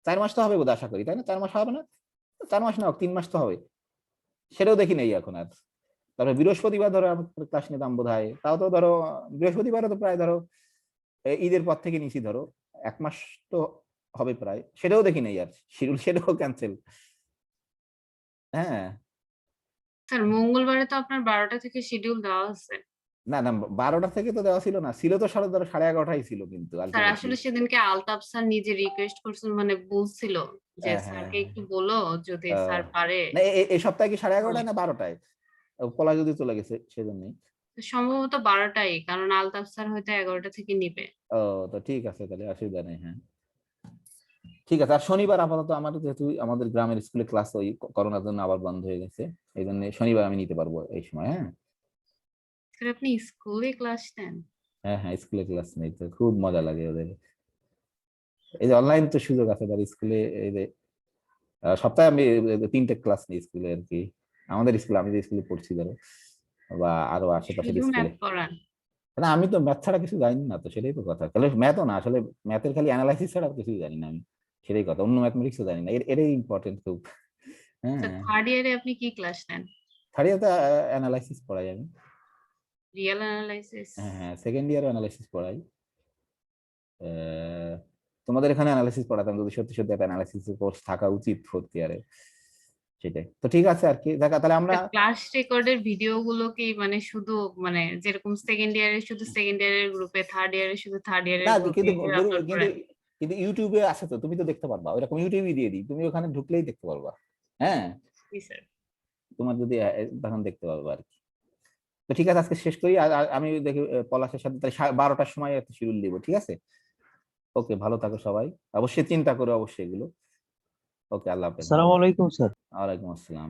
4 মাস তো হবে বোধ আশা করি, তাই না? 4 মাস হবে না? 4 মাস না হোক, 3 মাস তো হবে। সেটাও দেখি নেই এখন আর। তারপরে বৃহস্পতিবার ধরো ক্লাস নিতাম বোধ হয়, তাও তো ধরো বৃহস্পতিবারে তো প্রায় ধরো ঈদের পর থেকে নিছি ধরো 1 মাস তো হবে প্রায়, সেটাও দেখি নেই আর শিডিউল, সেটাও ক্যান্সেল। হ্যাঁ, স্যার মঙ্গলবারে তো আপনার 12টা থেকে শিডিউল দেওয়া আছে। না না 12টা থেকে তো দেওয়া ছিল না, ছিল তো 11:30 ছিল কিন্তু স্যার আলটিমেটলি। আসলে সেদিনকে আলতাফ স্যার নিজে রিকোয়েস্ট করছেন, মানে বলছিল যে হ্যাঁ, স্যারকে হ্যাঁ, একটু বলো যদি স্যার হ্যাঁ। পারে। না এই সপ্তাহে কি 11:30টায় না 12টায়? পলা যদি চলে গেছে সেজন্যই। সম্ভবত 12টাই, কারণ আলতাফ স্যার হয়তো 11টা থেকে নিবে। ও, তো ঠিক আছে, তাহলে অসুবিধা নেই। হ্যাঁ, ঠিক আছে। আর শনিবার আপাতত আমার যেহেতু আমাদের গ্রামের স্কুলে ক্লাস ওই করোনার জন্য আবার বন্ধ হয়ে গেছে, এই জন্য শনিবার আমি নিতে পারবো এই সময়। হ্যাঁ, স্যার আপনি স্কুলে ক্লাস নেন? হ্যাঁ, হ্যাঁ, স্কুলে ক্লাস নেই তো খুব মজা লাগে ওদের। এই যে অনলাইন তো সুযোগ আছে তার স্কুলে, এই যে সপ্তাহে আমি 3টে ক্লাস নিই স্কুলে আর কি। আমাদের স্কুলে, আমি যে স্কুলে পড়ছি ধরো, বা আরো আশেপাশের শুধু স্কুলে। ম্যাথ পড়ান? না আমি তো ম্যাথ ছাড়া কিছু জানি না, তো সেটাই তো কথা। তাহলে ম্যাথও না, আসলে ম্যাথের খালি অ্যানালাইসিস ছাড়া আর কিছুই জানি না আমি, সেটাই কথা। অন্য ম্যাথমেটিক্সও জানি না, এটাই ইম্পর্টেন্ট খুব। স্যার হ্যাঁ, থার্ড ইয়ারে আপনি কি ক্লাস নেন? থার্ড ইয়ারে অ্যানালাইসিস পড়াই আমি। Real analysis? হ্যাঁ, হ্যাঁ, সেকেন্ড ইয়ারে অ্যানালাইসিস পড়াই। তোমাদের এখানে অ্যানালাইসিস পড়াতাম, যদি সত্যি সত্যি একটা অ্যানালাইসিস কোর্স থাকা উচিত ফোর্থ ইয়ারে, সেটাই তো। ঠিক আছে আর কি, দেখা তাহলে আমরা। ক্লাস রেকর্ডের ভিডিও গুলো কি মানে শুধু মানে যেরকম সেকেন্ড ইয়ারে শুধু সেকেন্ড ইয়ারের গ্রুপে, থার্ড ইয়ারে শুধু থার্ড না ইয়ারের গ্রুপে কিন্তু আপলোড কিন্তু করেন? কিন্তু ইউটিউবে আছে তো, তুমি তো দেখতে পারবা, ওইরকম ইউটিউবে দিয়ে দিই, তুমি ওখানে ঢুকলেই দেখতে পারবা। হ্যাঁ, জি স্যার। তোমার যদি তখন দেখতে পারবা আর কি। তো ঠিক আছে, আজকে শেষ করি। আর আমি দেখি পলাশের সাথে তাহলে 12টার সময় একটা শিডিউল দিব, ঠিক আছে? ওকে, ভালো থাকো সবাই, অবশ্যই চিন্তা করো অবশ্যই এগুলো। ওকে, আল্লাহ হাফেজ। আসসালামু আলাইকুম স্যার। ওয়ালাইকুম আসসালাম।